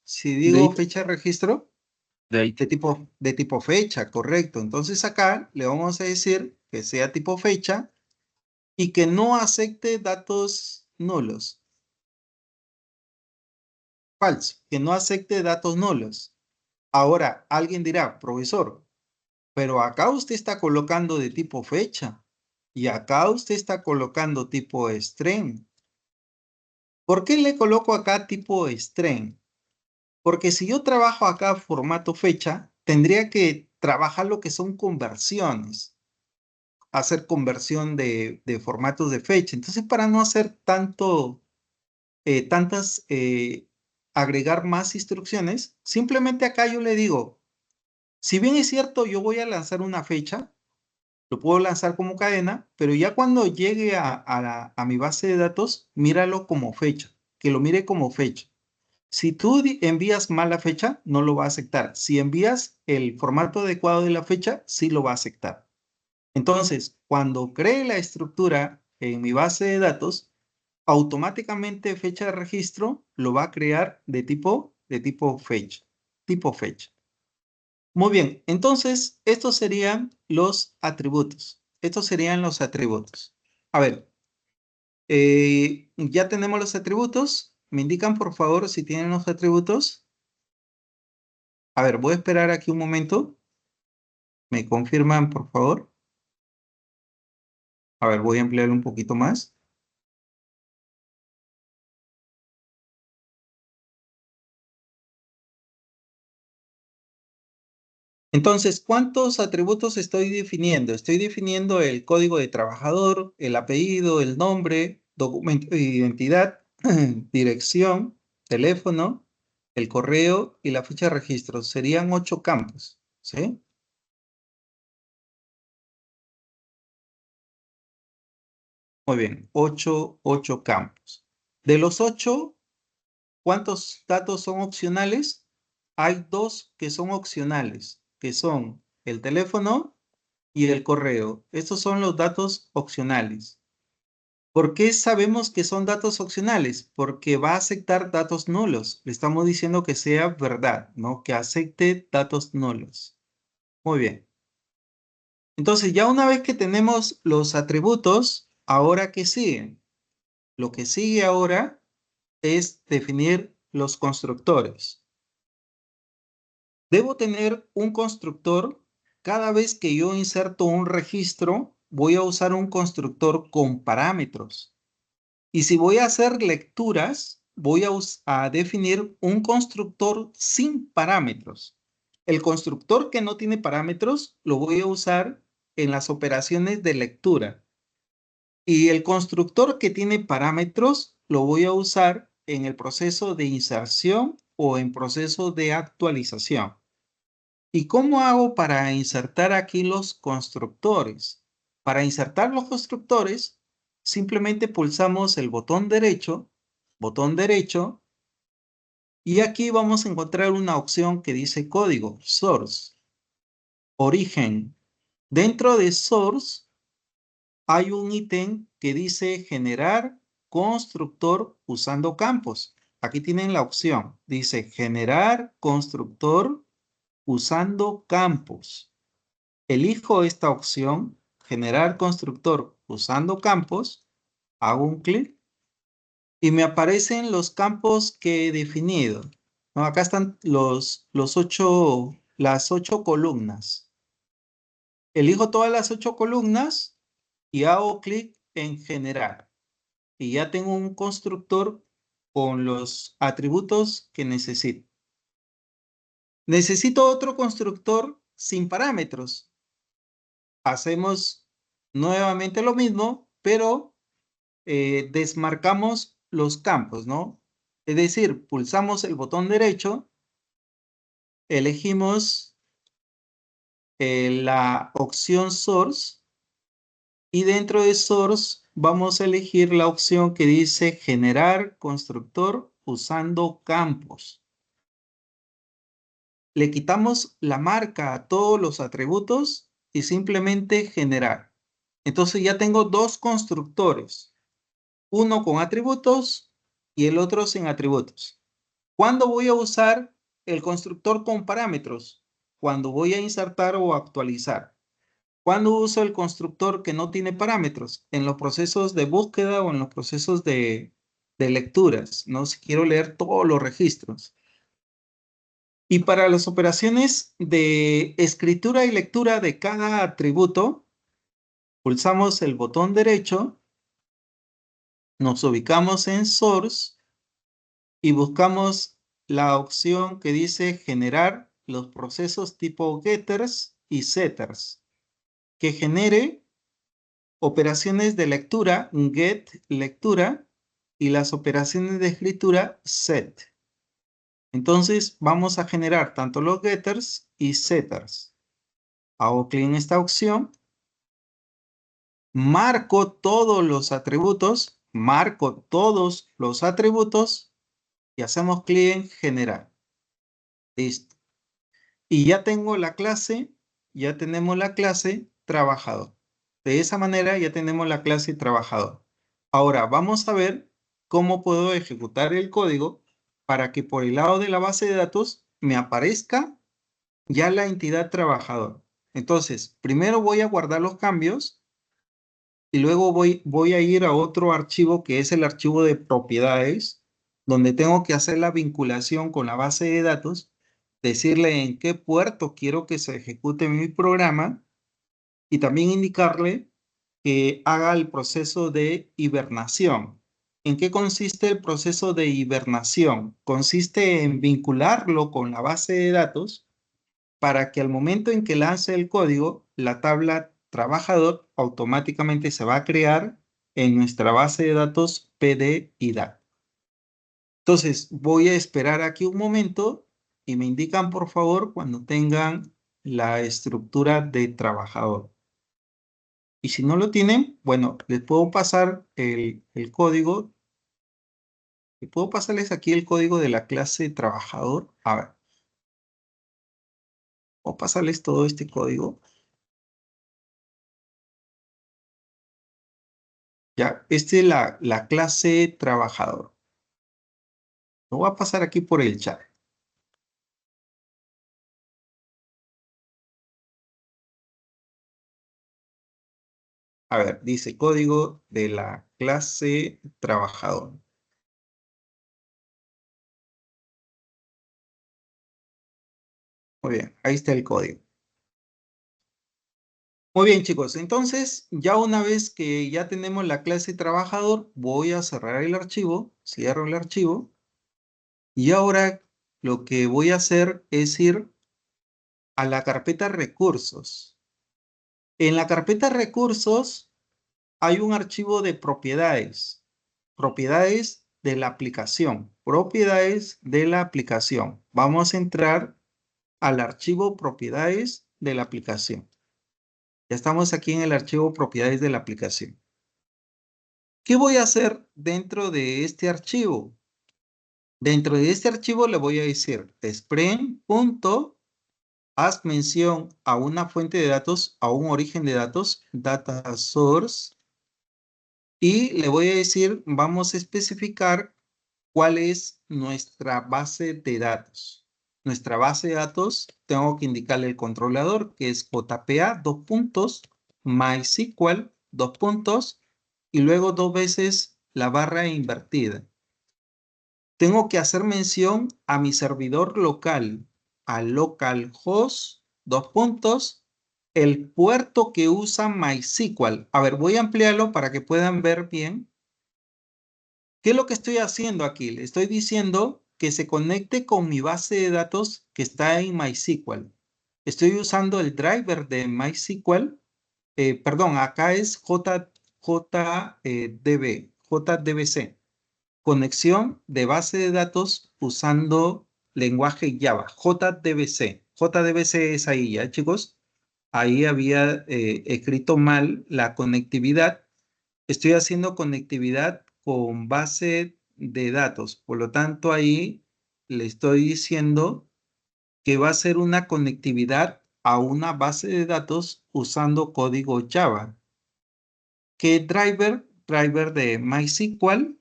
si digo Date. fecha de registro? Date. De tipo fecha, correcto. Entonces acá le vamos a decir que sea tipo fecha y que no acepte datos nulos. Falso, que no acepte datos nulos. Ahora, alguien dirá, profesor, pero acá usted está colocando de tipo fecha y acá usted está colocando tipo string. ¿Por qué le coloco acá tipo string? Porque si yo trabajo acá formato fecha, tendría que trabajar lo que son conversiones, hacer conversión de formatos de fecha. Entonces, para no hacer agregar más instrucciones, simplemente acá yo le digo, si bien es cierto, yo voy a lanzar una fecha, lo puedo lanzar como cadena, pero ya cuando llegue a mi base de datos, míralo como fecha, que lo mire como fecha. Si tú envías mal la fecha, no lo va a aceptar. Si envías el formato adecuado de la fecha, sí lo va a aceptar. Entonces, cuando cree la estructura en mi base de datos, automáticamente fecha de registro lo va a crear de tipo fecha. Tipo fecha. Muy bien, entonces estos serían los atributos. Estos serían los atributos. A ver, ya tenemos los atributos. ¿Me indican, por favor, si tienen los atributos? A ver, voy a esperar aquí un momento. ¿Me confirman, por favor? A ver, voy a emplear un poquito más. Entonces, ¿cuántos atributos estoy definiendo? Estoy definiendo el código de trabajador, el apellido, el nombre, documento de identidad, dirección, teléfono, el correo y la fecha de registro. Serían 8 campos, ¿sí? Muy bien, 8 campos. De los 8, ¿cuántos datos son opcionales? Hay 2 que son opcionales, que son el teléfono y el correo. Estos son los datos opcionales. ¿Por qué sabemos que son datos opcionales? Porque va a aceptar datos nulos. Le estamos diciendo que sea verdad, ¿no? Que acepte datos nulos. Muy bien. Entonces, ya una vez que tenemos los atributos, ¿ahora qué sigue? Lo que sigue ahora es definir los constructores. Debo tener un constructor. Cada vez que yo inserto un registro, voy a usar un constructor con parámetros. Y si voy a hacer lecturas, voy a definir un constructor sin parámetros. El constructor que no tiene parámetros lo voy a usar en las operaciones de lectura. Y el constructor que tiene parámetros lo voy a usar en el proceso de inserción o en proceso de actualización. ¿Y cómo hago para insertar aquí los constructores? Para insertar los constructores, simplemente pulsamos el botón derecho, y aquí vamos a encontrar una opción que dice código, source, origen. Dentro de source hay un ítem que dice generar constructor usando campos. Aquí tienen la opción, dice generar constructor usando campos. Elijo esta opción, generar constructor usando campos, hago un clic y me aparecen los campos que he definido, ¿no? Acá están las 8 columnas. Elijo todas las 8 columnas y hago clic en generar. Y ya tengo un constructor con los atributos que necesito. Necesito otro constructor sin parámetros. Hacemos nuevamente lo mismo, pero desmarcamos los campos, ¿no? Es decir, pulsamos el botón derecho, elegimos la opción Source y dentro de Source vamos a elegir la opción que dice Generar constructor usando campos. Le quitamos la marca a todos los atributos y simplemente generar. Entonces ya tengo dos constructores, uno con atributos y el otro sin atributos. ¿Cuándo voy a usar el constructor con parámetros? Cuando voy a insertar o actualizar. ¿Cuándo uso el constructor que no tiene parámetros? En los procesos de búsqueda o en los procesos de lecturas, ¿no? Si quiero leer todos los registros. Y para las operaciones de escritura y lectura de cada atributo, pulsamos el botón derecho, nos ubicamos en Source y buscamos la opción que dice generar los procesos tipo getters y setters, que genere operaciones de lectura, get, lectura, y las operaciones de escritura, set. Entonces vamos a generar tanto los getters y setters. Hago clic en esta opción, marco todos los atributos y hacemos clic en generar. Listo. Y ya tengo la clase, ya tenemos la clase trabajador. De esa manera ya tenemos la clase trabajador. Ahora vamos a ver cómo puedo ejecutar el código para que por el lado de la base de datos me aparezca ya la entidad trabajador. Entonces, primero voy a guardar los cambios y luego voy a ir a otro archivo que es el archivo de propiedades, donde tengo que hacer la vinculación con la base de datos, decirle en qué puerto quiero que se ejecute mi programa y también indicarle que haga el proceso de hibernación. ¿En qué consiste el proceso de hibernación? Consiste en vincularlo con la base de datos para que al momento en que lance el código, la tabla trabajador automáticamente se va a crear en nuestra base de datos PDIDAT. Entonces, voy a esperar aquí un momento y me indican, por favor, cuando tengan la estructura de trabajador. Y si no lo tienen, bueno, les puedo pasar el código. ¿Puedo pasarles aquí el código de la clase trabajador? A ver. Voy a pasarles todo este código. Ya, esta es la clase trabajador. Lo voy a pasar aquí por el chat. A ver, dice código de la clase trabajador. Muy bien, ahí está el código. Muy bien, chicos. Entonces, ya una vez que ya tenemos la clase trabajador, voy a cerrar el archivo. Cierro el archivo. Y ahora lo que voy a hacer es ir a la carpeta recursos. En la carpeta recursos hay un archivo de propiedades. Propiedades de la aplicación. Propiedades de la aplicación. Vamos a entrar al archivo propiedades de la aplicación. Ya estamos aquí en el archivo propiedades de la aplicación. ¿Qué voy a hacer dentro de este archivo? Dentro de este archivo le voy a decir spren.haz mención a una fuente de datos, a un origen de datos, data source, y le voy a decir, vamos a especificar cuál es nuestra base de datos. Nuestra base de datos, tengo que indicarle el controlador, que es JPA, MySQL, y luego dos veces la barra invertida. Tengo que hacer mención a mi servidor local, a localhost, el puerto que usa MySQL. A ver, voy a ampliarlo para que puedan ver bien. ¿Qué es lo que estoy haciendo aquí? Le estoy diciendo que se conecte con mi base de datos que está en MySQL. Estoy usando el driver de MySQL. Perdón, acá es JDBC. conexión de base de datos usando lenguaje Java, JDBC. JDBC es ahí, ¿ya, chicos? Ahí había escrito mal la conectividad. Estoy haciendo conectividad con base de datos. Por lo tanto, ahí le estoy diciendo que va a ser una conectividad a una base de datos usando código Java. ¿Qué driver? Driver de MySQL,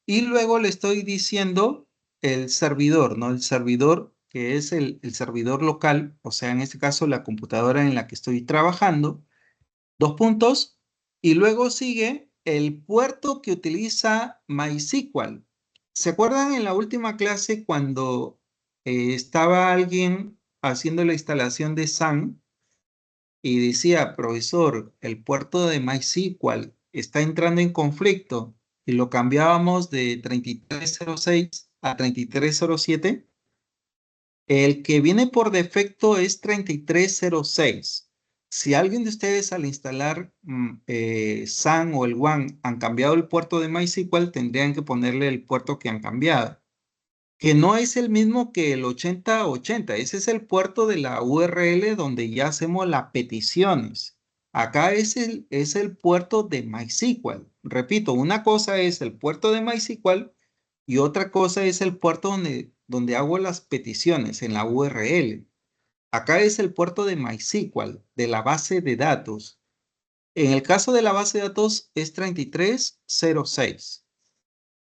y luego le estoy diciendo el servidor, ¿no? El servidor que es el servidor local, o sea, en este caso la computadora en la que estoy trabajando, dos puntos, y luego sigue el puerto que utiliza MySQL. ¿Se acuerdan en la última clase cuando estaba alguien haciendo la instalación de SAN y decía, profesor, el puerto de MySQL está entrando en conflicto y lo cambiábamos de 3306 a 3307? El que viene por defecto es 3306. Si alguien de ustedes al instalar SAN o el WAN han cambiado el puerto de MySQL, tendrían que ponerle el puerto que han cambiado, que no es el mismo que el 8080. Ese es el puerto de la URL donde ya hacemos las peticiones. Acá es el puerto de MySQL. Repito, una cosa es el puerto de MySQL y otra cosa es el puerto donde hago las peticiones en la URL. Acá es el puerto de MySQL, de la base de datos. En el caso de la base de datos es 3306.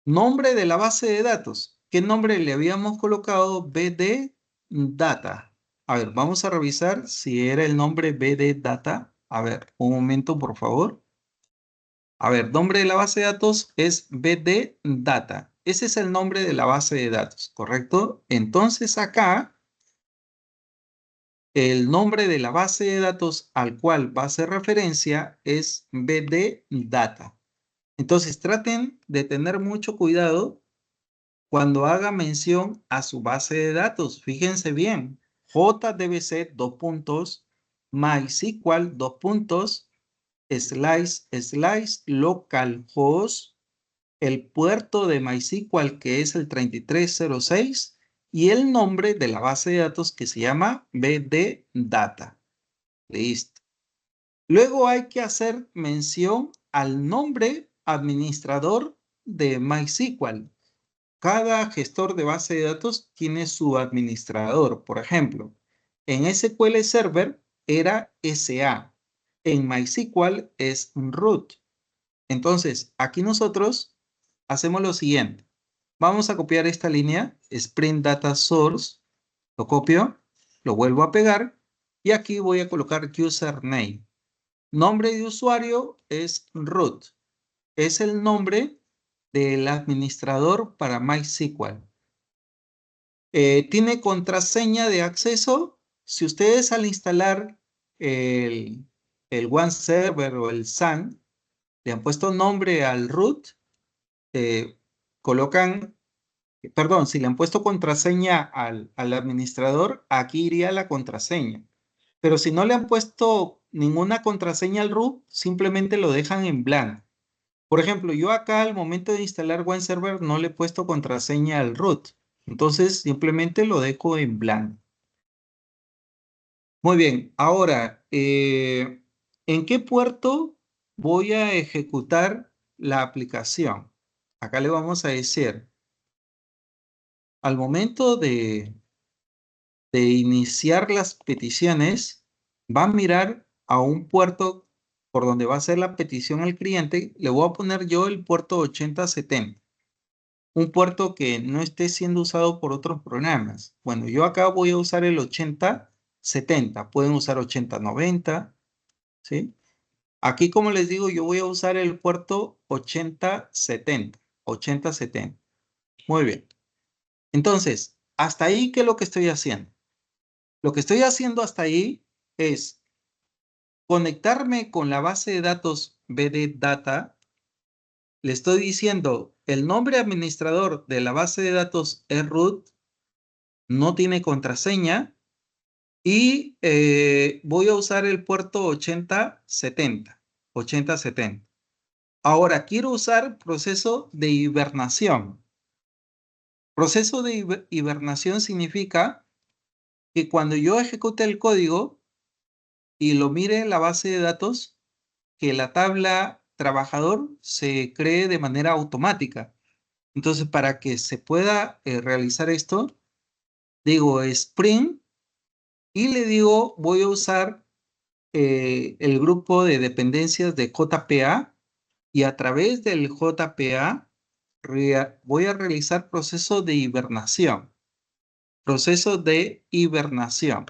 Nombre de la base de datos. ¿Qué nombre le habíamos colocado? BD Data. A ver, vamos a revisar si era el nombre BD Data. A ver, un momento, por favor. A ver, nombre de la base de datos es BD Data. Ese es el nombre de la base de datos, ¿correcto? Entonces acá, el nombre de la base de datos al cual va a hacer referencia es BD Data. Entonces traten de tener mucho cuidado cuando haga mención a su base de datos. Fíjense bien, JDBC, dos puntos, MySQL, dos puntos, // localhost, el puerto de MySQL que es el 3306 y el nombre de la base de datos que se llama BD Data. Listo. Luego hay que hacer mención al nombre administrador de MySQL. Cada gestor de base de datos tiene su administrador. Por ejemplo, en SQL Server era SA. En MySQL es root. Entonces, aquí nosotros hacemos lo siguiente. Vamos a copiar esta línea, Spring Data Source. Lo copio, lo vuelvo a pegar y aquí voy a colocar username. Nombre de usuario es root. Es el nombre del administrador para MySQL. Tiene contraseña de acceso. Si ustedes al instalar el WAN server o el SAN le han puesto nombre al root, colocan, perdón, si le han puesto contraseña al administrador, aquí iría la contraseña. Pero si no le han puesto ninguna contraseña al root, simplemente lo dejan en blanco. Por ejemplo, yo acá al momento de instalar WAN server no le he puesto contraseña al root. Entonces simplemente lo dejo en blanco. Muy bien, ahora, ¿en qué puerto voy a ejecutar la aplicación? Acá le vamos a decir, al momento de iniciar las peticiones, va a mirar a un puerto por donde va a hacer la petición al cliente. Le voy a poner yo el puerto 8070. Un puerto que no esté siendo usado por otros programas. Bueno, yo acá voy a usar el 8070. Pueden usar 8090, ¿sí? Aquí, como les digo, yo voy a usar el puerto 8070. 8070. Muy bien. Entonces, hasta ahí, ¿qué es lo que estoy haciendo? Lo que estoy haciendo hasta ahí es conectarme con la base de datos BD Data. Le estoy diciendo, el nombre administrador de la base de datos es root, no tiene contraseña y voy a usar el puerto 8070. 8070. Ahora, quiero usar proceso de hibernación. Proceso de hibernación significa que cuando yo ejecute el código y lo mire en la base de datos, que la tabla trabajador se cree de manera automática. Entonces, para que se pueda realizar esto, digo Spring y le digo, voy a usar el grupo de dependencias de JPA y a través del JPA voy a realizar proceso de hibernación. Proceso de hibernación.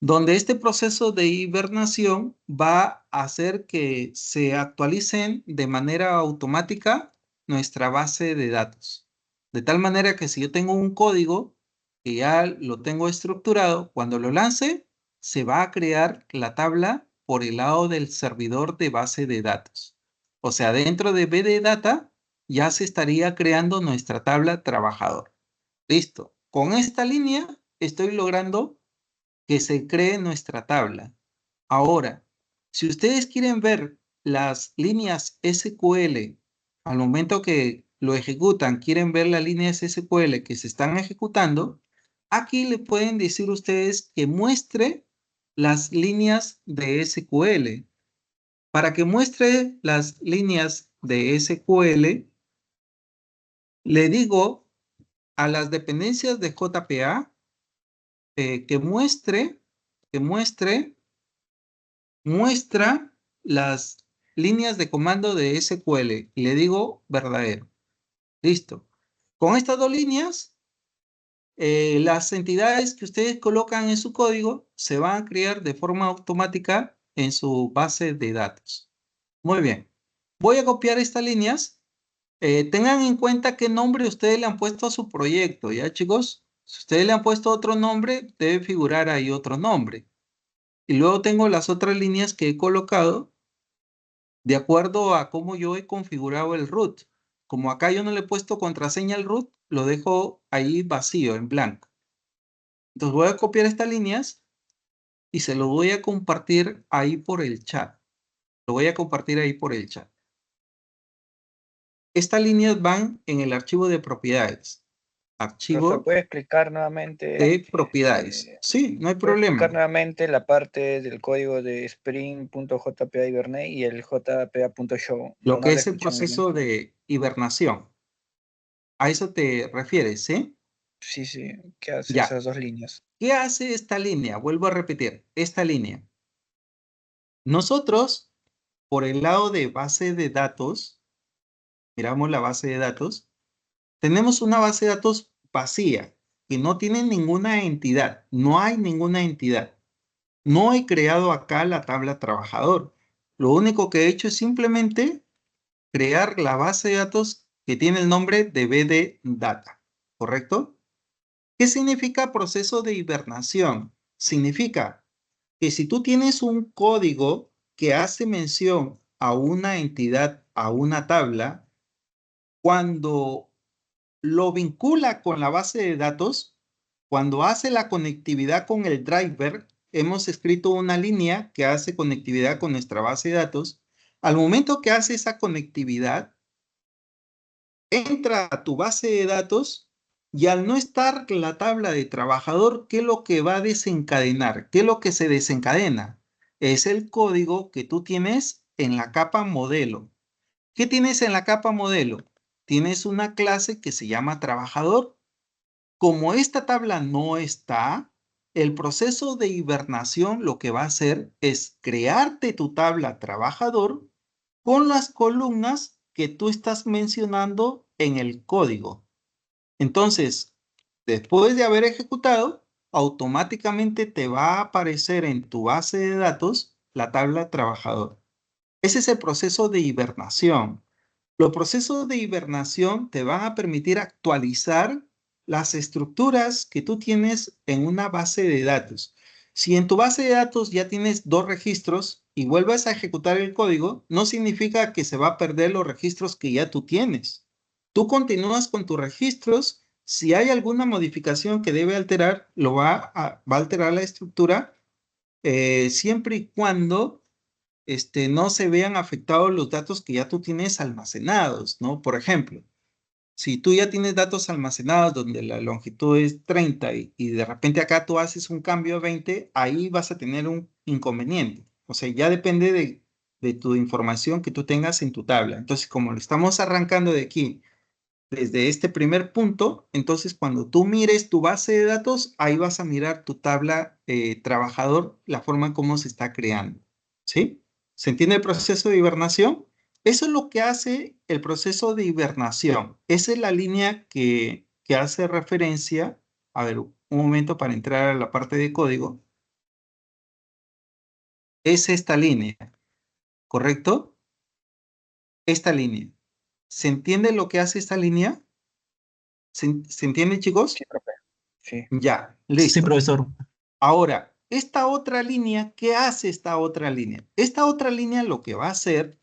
Donde este proceso de hibernación va a hacer que se actualicen de manera automática nuestra base de datos. De tal manera que si yo tengo un código que ya lo tengo estructurado, cuando lo lance, se va a crear la tabla por el lado del servidor de base de datos. O sea, dentro de BD Data ya se estaría creando nuestra tabla trabajador. Listo. Con esta línea estoy logrando que se cree nuestra tabla. Ahora, si ustedes quieren ver las líneas SQL, al momento que lo ejecutan, quieren ver las líneas SQL que se están ejecutando, aquí le pueden decir ustedes que muestre las líneas de SQL. Para que muestre las líneas de SQL, le digo a las dependencias de JPA que muestra las líneas de comando de SQL y le digo verdadero. Listo. Con estas dos líneas, las entidades que ustedes colocan en su código se van a crear de forma automática en su base de datos. Muy bien. Voy a copiar estas líneas. Tengan en cuenta qué nombre ustedes le han puesto a su proyecto, ¿ya, chicos? Si ustedes le han puesto otro nombre, debe figurar ahí otro nombre. Y luego tengo las otras líneas que he colocado de acuerdo a cómo yo he configurado el root. Como acá yo no le he puesto contraseña al root, lo dejo ahí vacío, en blanco. Entonces voy a copiar estas líneas y se lo voy a compartir ahí por el chat. Lo voy a compartir ahí por el chat. Estas líneas van en el archivo de propiedades. Archivo Profesor, ¿puede explicar nuevamente? de propiedades. Sí, no hay ¿Puede explicar problema. nuevamente la parte del código de Spring.jpa Hibernate y el JPA.show? Lo No que le es el escuché muy bien. proceso de hibernación. A eso te refieres, ¿sí? Sí, sí. ¿Qué hace Ya. esas dos líneas? ¿Qué hace esta línea? Vuelvo a repetir, esta línea. Nosotros, por el lado de base de datos, miramos la base de datos, tenemos una base de datos vacía, que no tiene ninguna entidad, no hay ninguna entidad. No he creado acá la tabla trabajador. Lo único que he hecho es simplemente crear la base de datos que tiene el nombre de BD Data, ¿correcto? ¿Qué significa proceso de hibernación? Significa que si tú tienes un código que hace mención a una entidad, a una tabla, cuando lo vincula con la base de datos, cuando hace la conectividad con el driver, hemos escrito una línea que hace conectividad con nuestra base de datos. Al momento que hace esa conectividad, entra a tu base de datos y al no estar la tabla de trabajador, ¿qué es lo que va a desencadenar? ¿Qué es lo que se desencadena? Es el código que tú tienes en la capa modelo. ¿Qué tienes en la capa modelo? Tienes una clase que se llama trabajador. Como esta tabla no está, el proceso de hibernación lo que va a hacer es crearte tu tabla trabajador con las columnas que tú estás mencionando en el código. Entonces, después de haber ejecutado, automáticamente te va a aparecer en tu base de datos la tabla trabajador. Ese es el proceso de hibernación. Los procesos de hibernación te van a permitir actualizar las estructuras que tú tienes en una base de datos. Si en tu base de datos ya tienes dos registros y vuelves a ejecutar el código, no significa que se va a perder los registros que ya tú tienes. Tú continúas con tus registros. Si hay alguna modificación que debe alterar, va a alterar la estructura siempre y cuando no se vean afectados los datos que ya tú tienes almacenados, ¿no? Por ejemplo, si tú ya tienes datos almacenados donde la longitud es 30 y de repente acá tú haces un cambio a 20, ahí vas a tener un inconveniente. O sea, ya depende de tu información que tú tengas en tu tabla. Entonces, como lo estamos arrancando de aquí, desde este primer punto, entonces cuando tú mires tu base de datos, ahí vas a mirar tu tabla trabajador, la forma como se está creando. ¿Sí? ¿Se entiende el proceso de hibernación? Eso es lo que hace el proceso de hibernación. Esa es la línea que hace referencia. A ver, un momento para entrar a la parte de código. Es esta línea, ¿correcto? Esta línea. ¿Se entiende lo que hace esta línea? ¿Se entiende, chicos? Sí, profe. Sí. Ya, Sí, listo. profesor. Ahora, esta otra línea, ¿qué hace esta otra línea? Esta otra línea lo que va a hacer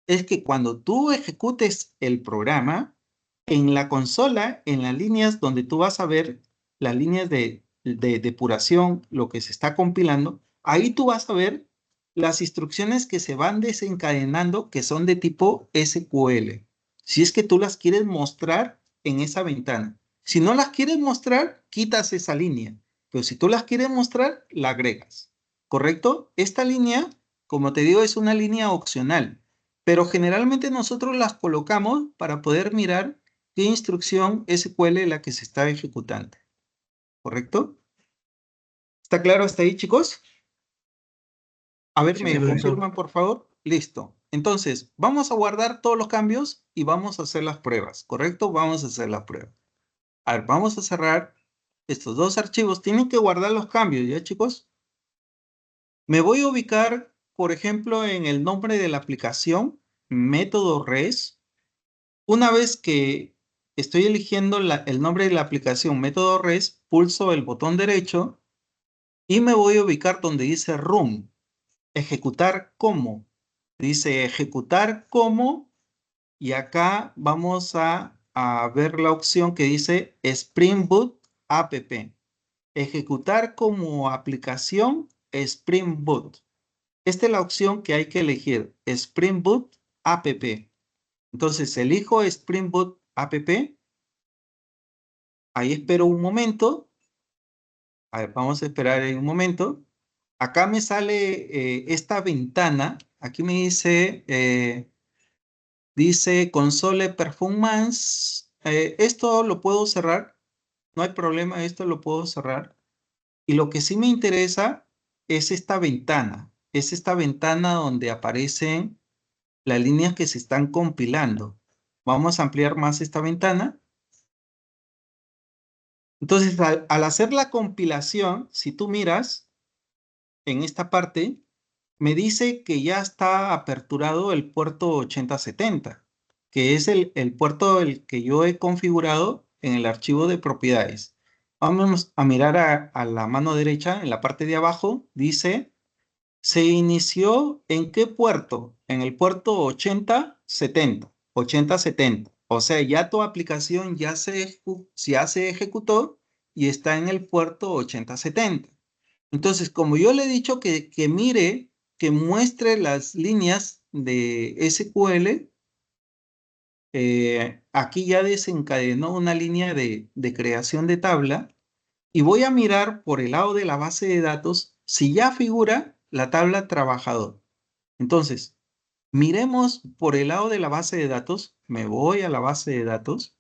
es que cuando tú ejecutes el programa, en la consola, en las líneas donde tú vas a ver las líneas de depuración, lo que se está compilando, ahí tú vas a ver las instrucciones que se van desencadenando que son de tipo SQL. Si es que tú las quieres mostrar en esa ventana. Si no las quieres mostrar, quitas esa línea. Pero si tú las quieres mostrar, la agregas. ¿Correcto? Esta línea, como te digo, es una línea opcional. Pero generalmente nosotros las colocamos para poder mirar qué instrucción SQL es la que se está ejecutando. ¿Correcto? ¿Está claro hasta ahí, chicos? A ver, Sí, ¿me profesor. confirman, por favor? Listo. Entonces, vamos a guardar todos los cambios y vamos a hacer las pruebas, ¿correcto? Vamos a hacer las pruebas. A ver, vamos a cerrar estos dos archivos. Tienen que guardar los cambios, ¿ya, chicos? Me voy a ubicar, por ejemplo, en el nombre de la aplicación, método res. Una vez que estoy eligiendo el nombre de la aplicación, método res, pulso el botón derecho y me voy a ubicar donde dice run, ejecutar como. Dice ejecutar como y acá vamos a ver la opción que dice Spring Boot App. Ejecutar como aplicación Spring Boot. Esta es la opción que hay que elegir, Spring Boot App. Entonces elijo Spring Boot App. Ahí espero un momento. A ver, vamos a esperar un momento. Acá me sale esta ventana. Aquí me dice Console Performance. Esto lo puedo cerrar. No hay problema, esto lo puedo cerrar. Y lo que sí me interesa es esta ventana. Es esta ventana donde aparecen las líneas que se están compilando. Vamos a ampliar más esta ventana. Entonces, al hacer la compilación, si tú miras en esta parte, me dice que ya está aperturado el puerto 8070, que es el puerto el que yo he configurado en el archivo de propiedades. Vamos a mirar a la mano derecha, en la parte de abajo, dice, ¿se inició en qué puerto? En el puerto 8070. 8070. O sea, ya tu aplicación ya se ejecutó y está en el puerto 8070. Entonces, como yo le he dicho que mire, que muestre las líneas de SQL, aquí ya desencadenó una línea de creación de tabla y voy a mirar por el lado de la base de datos si ya figura la tabla trabajador. Entonces, miremos por el lado de la base de datos, me voy a la base de datos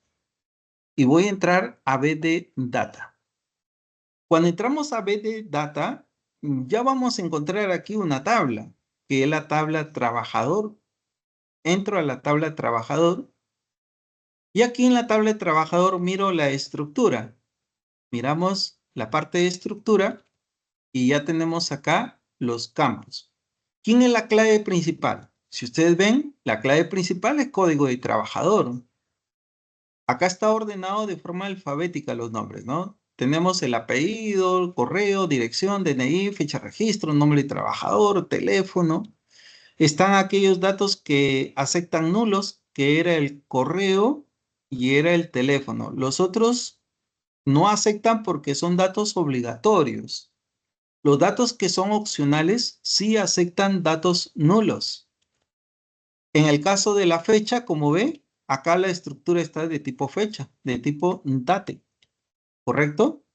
y voy a entrar a BD Data. Cuando entramos a BD Data, ya vamos a encontrar aquí una tabla, que es la tabla trabajador. Entro a la tabla trabajador y aquí en la tabla de trabajador miro la estructura. Miramos la parte de estructura y ya tenemos acá los campos. ¿Quién es la clave principal? Si ustedes ven, la clave principal es código de trabajador. Acá está ordenado de forma alfabética los nombres, ¿no? Tenemos el apellido, el correo, dirección, DNI, fecha de registro, nombre de trabajador, teléfono. Están aquellos datos que aceptan nulos, que era el correo y era el teléfono. Los otros no aceptan porque son datos obligatorios. Los datos que son opcionales sí aceptan datos nulos. En el caso de la fecha, como ve, acá la estructura está de tipo fecha, de tipo date, ¿correcto?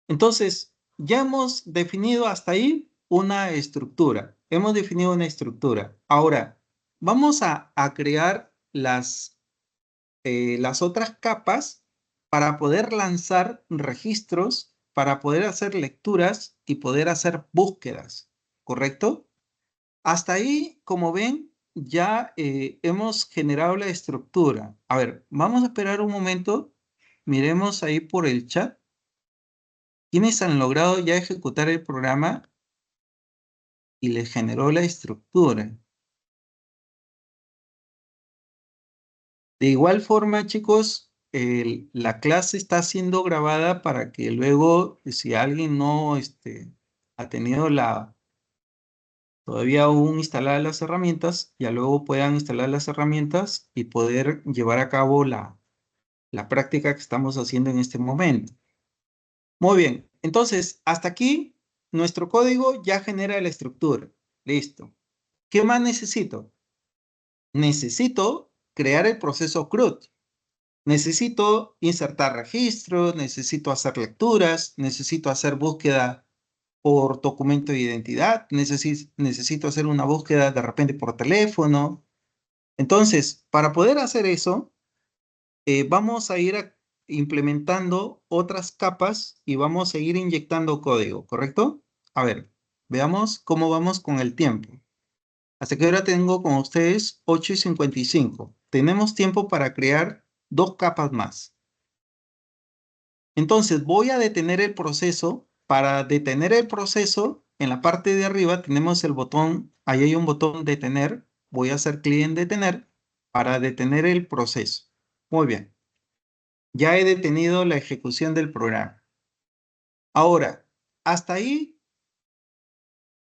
Entonces, ya hemos definido hasta ahí una estructura. Hemos definido una estructura. Ahora, vamos a crear las otras capas para poder lanzar registros, para poder hacer lecturas y poder hacer búsquedas, ¿correcto? Hasta ahí, como ven, ya hemos generado la estructura. A ver, vamos a esperar un momento. Miremos ahí por el chat. ¿Quiénes han logrado ya ejecutar el programa y les generó la estructura? De igual forma, chicos, la clase está siendo grabada para que luego, si alguien no ha tenido todavía aún instaladas las herramientas, ya luego puedan instalar las herramientas y poder llevar a cabo la práctica que estamos haciendo en este momento. Muy bien, entonces, hasta aquí nuestro código ya genera la estructura. Listo. ¿Qué más necesito? Necesito crear el proceso CRUD. Necesito insertar registros, necesito hacer lecturas, necesito hacer búsqueda por documento de identidad, necesito hacer una búsqueda de repente por teléfono. Entonces, para poder hacer eso, vamos a ir implementando otras capas y vamos a ir inyectando código, ¿correcto? A ver, veamos cómo vamos con el tiempo. Hasta que ahora tengo con ustedes 8:55. Tenemos tiempo para crear 2 capas más. Entonces voy a detener el proceso. Para detener el proceso, en la parte de arriba tenemos el botón, ahí hay un botón detener. Voy a hacer clic en detener para detener el proceso. Muy bien. Ya he detenido la ejecución del programa. Ahora, hasta ahí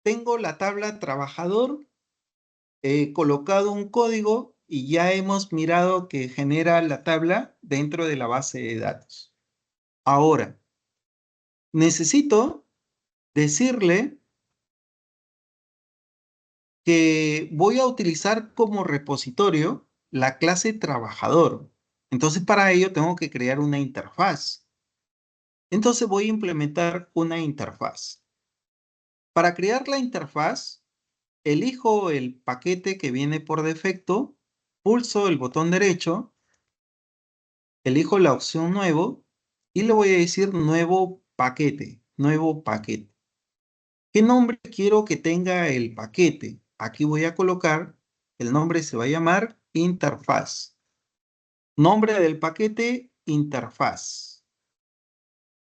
tengo la tabla trabajador. He colocado un código y ya hemos mirado que genera la tabla dentro de la base de datos. Ahora, necesito decirle que voy a utilizar como repositorio la clase trabajador. Entonces, para ello tengo que crear una interfaz. Entonces, voy a implementar una interfaz. Para crear la interfaz, elijo el paquete que viene por defecto, pulso el botón derecho, elijo la opción nuevo y le voy a decir nuevo paquete, nuevo paquete. ¿Qué nombre quiero que tenga el paquete? Aquí voy a colocar, el nombre se va a llamar interfaz. Nombre del paquete, interfaz.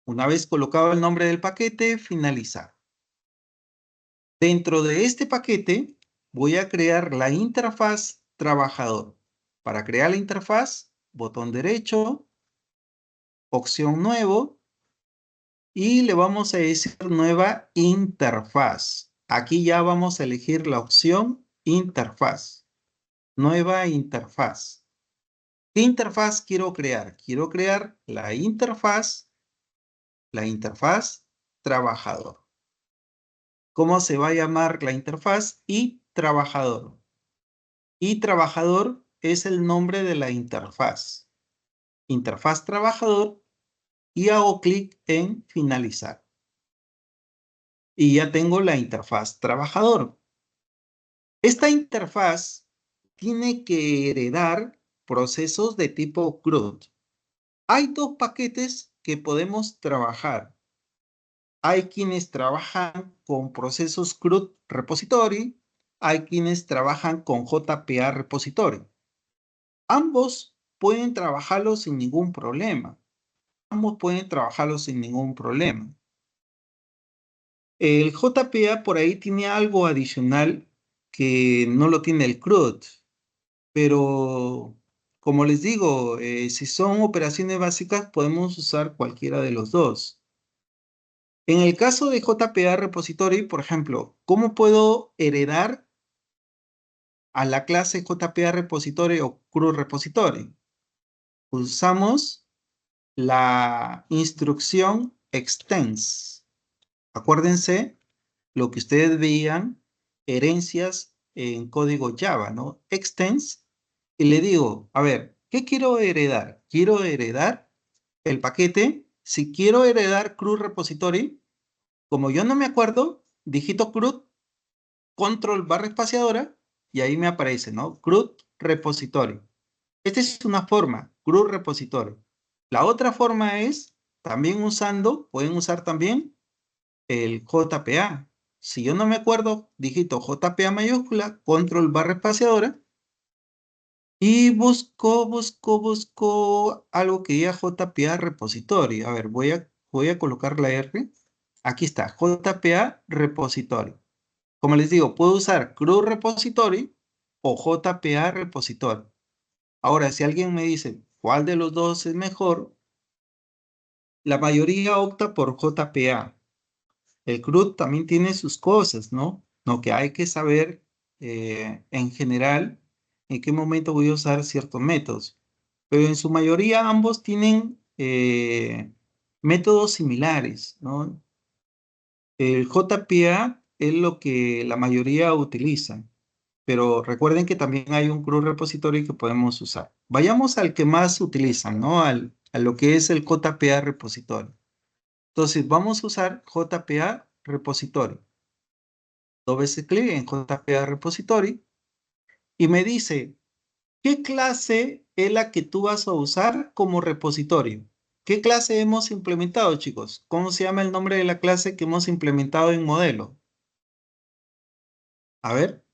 Una vez colocado el nombre del paquete, finalizar. Dentro de este paquete, voy a crear la interfaz trabajador. Para crear la interfaz, botón derecho, opción nuevo, y le vamos a decir nueva interfaz. Aquí ya vamos a elegir la opción interfaz. Nueva interfaz. ¿Qué interfaz quiero crear? Quiero crear la interfaz trabajador. ¿Cómo se va a llamar la interfaz? Y trabajador. Y trabajador es el nombre de la interfaz. Interfaz trabajador y hago clic en finalizar. Y ya tengo la interfaz trabajador. Esta interfaz tiene que heredar procesos de tipo CRUD. Hay 2 paquetes que podemos trabajar. Hay quienes trabajan con procesos CRUD repository, hay quienes trabajan con JPA repository. Ambos pueden trabajarlo sin ningún problema. Ambos pueden trabajarlo sin ningún problema. El JPA por ahí tiene algo adicional que no lo tiene el CRUD, pero como les digo, si son operaciones básicas podemos usar cualquiera de los dos. En el caso de JPA repository, por ejemplo, ¿cómo puedo heredar a la clase JPA repository o CRUD repository? Usamos la instrucción extends. Acuérdense lo que ustedes veían, herencias en código Java, ¿no? Extends, y le digo, a ver, ¿qué quiero heredar? Quiero heredar el paquete. Si quiero heredar CRUD repository, como yo no me acuerdo, digito CRUD, control barra espaciadora, y ahí me aparece, ¿no? CRUD repository. Esta es una forma, CRUD repository. La otra forma es también pueden usar también el JPA. Si yo no me acuerdo, digito JPA mayúscula, control barra espaciadora, y busco algo que diga JPA repository. A ver, voy a colocar la R. Aquí está, JPA repository. Como les digo, puedo usar CRUD repository o JPA repository. Ahora, si alguien me dice cuál de los dos es mejor, la mayoría opta por JPA. El CRUD también tiene sus cosas, ¿no? Lo que hay que saber en general en qué momento voy a usar ciertos métodos. Pero en su mayoría ambos tienen métodos similares, ¿no? El JPA es lo que la mayoría utiliza, pero recuerden que también hay un CRUD repository que podemos usar. Vayamos al que más utilizan, ¿no? A lo que es el JPA repository. Entonces vamos a usar JPA repository. Doble clic en JPA repository y me dice, ¿qué clase es la que tú vas a usar como repositorio? ¿Qué clase hemos implementado, chicos? ¿Cómo se llama el nombre de la clase que hemos implementado en modelo? A ver,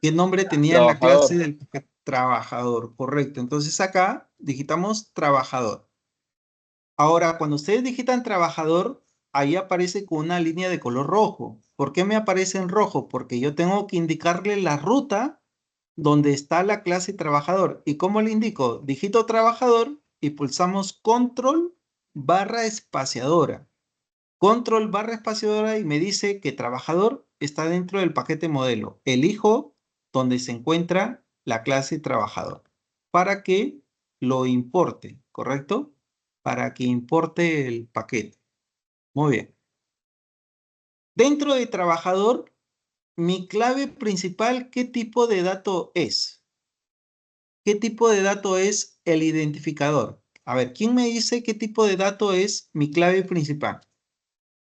¿qué nombre tenía la Trabajador. clase del trabajador? Correcto. Entonces acá digitamos trabajador. Ahora, cuando ustedes digitan trabajador, ahí aparece con una línea de color rojo. ¿Por qué me aparece en rojo? Porque yo tengo que indicarle la ruta donde está la clase trabajador. ¿Y cómo le indico? Digito trabajador y pulsamos control barra espaciadora. Control barra espaciadora y me dice que trabajador está dentro del paquete modelo. Elijo donde se encuentra la clase trabajador para que lo importe, ¿correcto? Para que importe el paquete. Muy bien. Dentro de trabajador, mi clave principal, ¿qué tipo de dato es? ¿Qué tipo de dato es el identificador? A ver, ¿quién me dice qué tipo de dato es mi clave principal?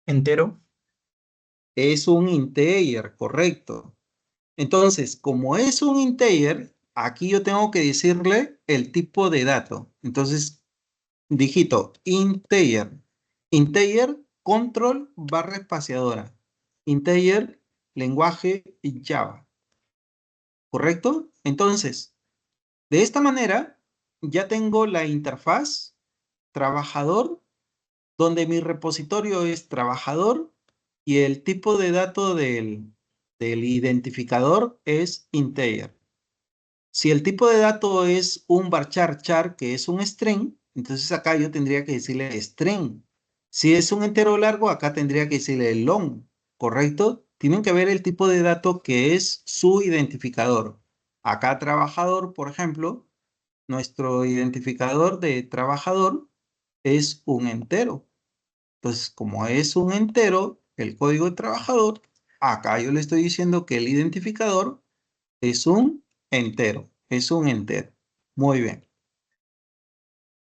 Entero. Es un integer, correcto. Entonces, como es un integer, aquí yo tengo que decirle el tipo de dato. Entonces, digito integer. Integer, control barra espaciadora. Integer, lenguaje Java. ¿Correcto? Entonces, de esta manera, ya tengo la interfaz trabajador, donde mi repositorio es trabajador y el tipo de dato del identificador es integer. Si el tipo de dato es un varchar char, que es un string, entonces acá yo tendría que decirle string. Si es un entero largo, acá tendría que decirle long, ¿correcto? Tienen que ver el tipo de dato que es su identificador. Acá trabajador, por ejemplo, nuestro identificador de trabajador es un entero. Entonces, como es un entero, el código de trabajador, acá yo le estoy diciendo que el identificador es un entero. Es un entero. Muy bien.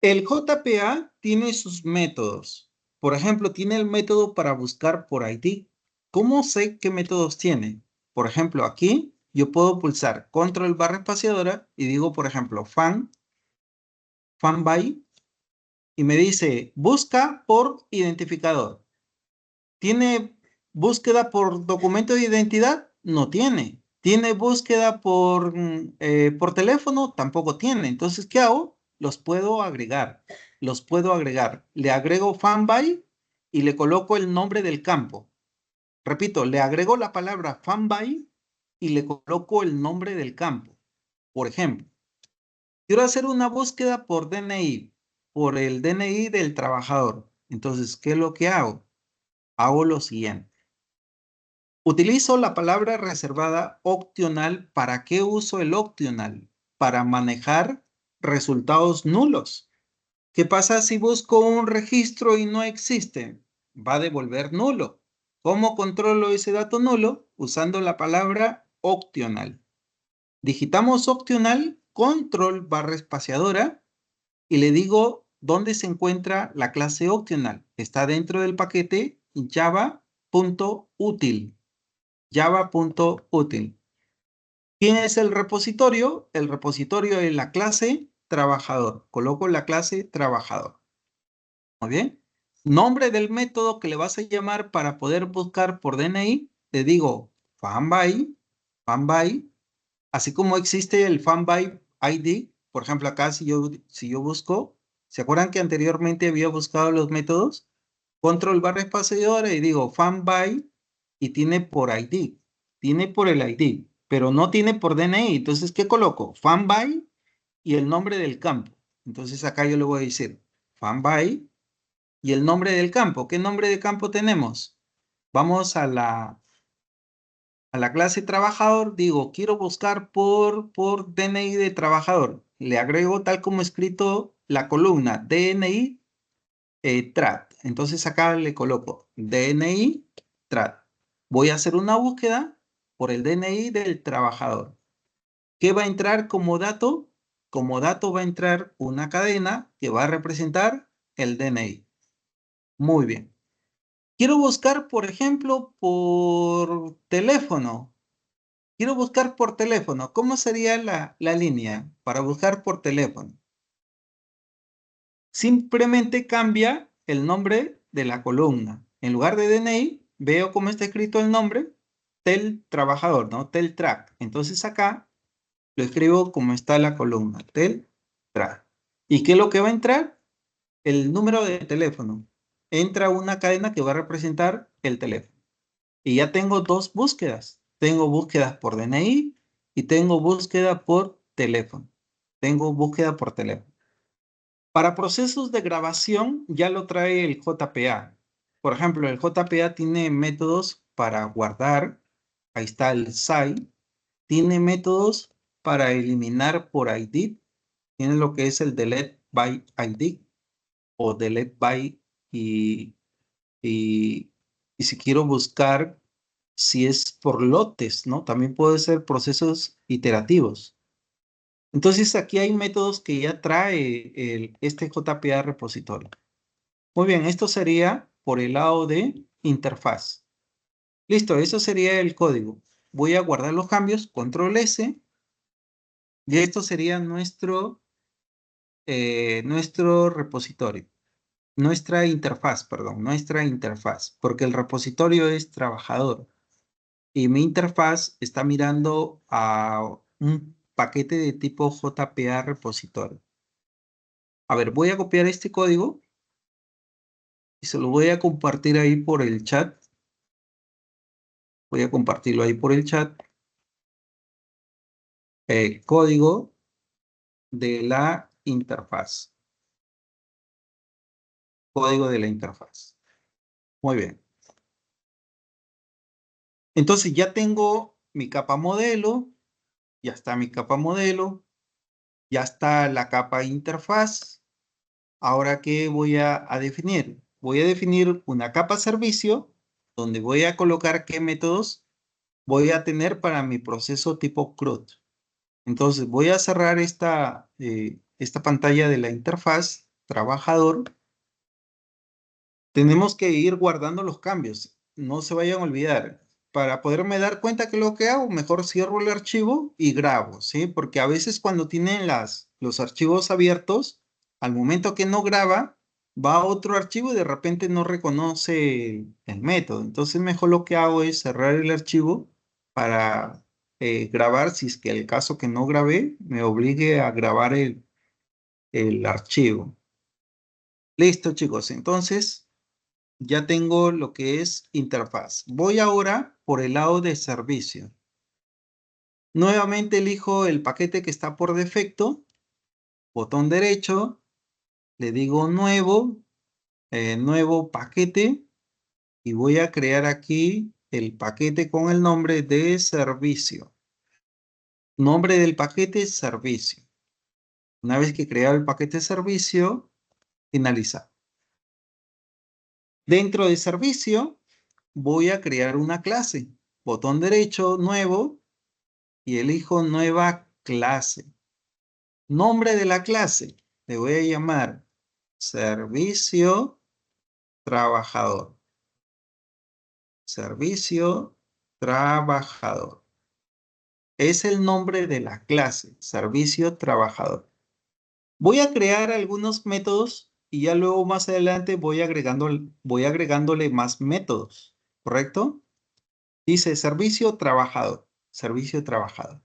El JPA tiene sus métodos. Por ejemplo, tiene el método para buscar por ID. ¿Cómo sé qué métodos tiene? Por ejemplo, aquí yo puedo pulsar control barra espaciadora y digo, por ejemplo, fan by, y me dice, busca por identificador. ¿Tiene búsqueda por documento de identidad? No tiene. ¿Tiene búsqueda por teléfono? Tampoco tiene. Entonces, ¿qué hago? Los puedo agregar. Los puedo agregar. Le agrego fanby y le coloco el nombre del campo. Repito, le agrego la palabra fanby y le coloco el nombre del campo. Por ejemplo, quiero hacer una búsqueda por DNI, por el DNI del trabajador. Entonces, ¿qué es lo que hago? Hago lo siguiente. Utilizo la palabra reservada opcional. ¿Para qué uso el opcional? Para manejar resultados nulos. ¿Qué pasa si busco un registro y no existe? Va a devolver nulo, ¿Cómo controlo ese dato nulo? Usando la palabra optional. Digitamos optional, control barra espaciadora, y le digo dónde se encuentra la clase optional. Está dentro del paquete java.util. Java.util. ¿Quién es el repositorio? El repositorio es la clase trabajador. Coloco la clase trabajador. Muy bien. Nombre del método que le vas a llamar para poder buscar por DNI. Le digo fanby, así como existe el fanby ID. Por ejemplo, acá si yo busco, ¿se acuerdan que anteriormente había buscado los métodos? Control barra espaciadora y digo fanby y tiene por ID. Tiene por el ID, pero no tiene por DNI. Entonces, ¿qué coloco? Fanby y el nombre del campo. Entonces acá yo le voy a decir fanby y el nombre del campo. ¿Qué nombre de campo tenemos? Vamos a la clase trabajador. Digo, quiero buscar por DNI de trabajador. Le agrego tal como escrito la columna DNI TRAT. Entonces acá le coloco DNI TRAT. Voy a hacer una búsqueda por el DNI del trabajador. ¿Qué va a entrar como dato? Como dato va a entrar una cadena que va a representar el DNI. Muy bien. Quiero buscar, por ejemplo, por teléfono. Quiero buscar por teléfono. ¿Cómo sería la línea para buscar por teléfono? Simplemente cambia el nombre de la columna. En lugar de DNI, veo cómo está escrito el nombre, tel trabajador, ¿no? Tel track. Entonces acá lo escribo como está la columna, tel track. ¿Y qué es lo que va a entrar? El número de teléfono. Entra una cadena que va a representar el teléfono. Y ya tengo dos búsquedas. Tengo búsquedas por DNI y tengo búsqueda por teléfono. Tengo búsqueda por teléfono. Para procesos de grabación ya lo trae el JPA. Por ejemplo, el JPA tiene métodos para guardar. Ahí está el SAI. Tiene métodos para eliminar por ID. Tiene lo que es el delete by ID o delete by y si quiero buscar si es por lotes, ¿no? También puede ser procesos iterativos. Entonces aquí hay métodos que ya trae este JPA repositorio. Muy bien, esto sería por el lado de interfaz. Listo, eso sería el código. Voy a guardar los cambios, control S, y esto sería nuestro repositorio. Nuestra interfaz, porque el repositorio es trabajador. Y mi interfaz está mirando a un paquete de tipo JPA repositorio. A ver, voy a copiar este código y se lo voy a compartir ahí por el chat. Voy a compartirlo ahí por el chat. Código de la interfaz. Código de la interfaz. Muy bien. Entonces ya tengo mi capa modelo. Ya está mi capa modelo. Ya está la capa interfaz. Ahora, ¿qué voy a definir? Voy a definir una capa servicio donde voy a colocar qué métodos voy a tener para mi proceso tipo CRUD. Entonces, voy a cerrar esta pantalla de la interfaz trabajador. Tenemos que ir guardando los cambios. No se vayan a olvidar. Para poderme dar cuenta que lo que hago, mejor cierro el archivo y grabo, ¿sí? Porque a veces cuando tienen los archivos abiertos, al momento que no graba, va a otro archivo y de repente no reconoce el método. Entonces mejor lo que hago es cerrar el archivo para grabar, si es que el caso que no grabé me obligue a grabar el archivo. Listo, chicos. Entonces ya tengo lo que es interfaz. Voy ahora por el lado de servicio. Nuevamente elijo el paquete que está por defecto. Botón derecho. Le digo nuevo. Nuevo paquete. Y voy a crear aquí el paquete con el nombre de servicio. Nombre del paquete es servicio. Una vez que creado el paquete servicio, finalizar. Dentro de servicio, voy a crear una clase. Botón derecho, nuevo, y elijo nueva clase. Nombre de la clase, le voy a llamar servicio trabajador. Servicio trabajador. Es el nombre de la clase, servicio trabajador. Voy a crear algunos métodos y ya luego más adelante voy agregándole más métodos, ¿correcto? Dice servicio trabajador, servicio trabajador.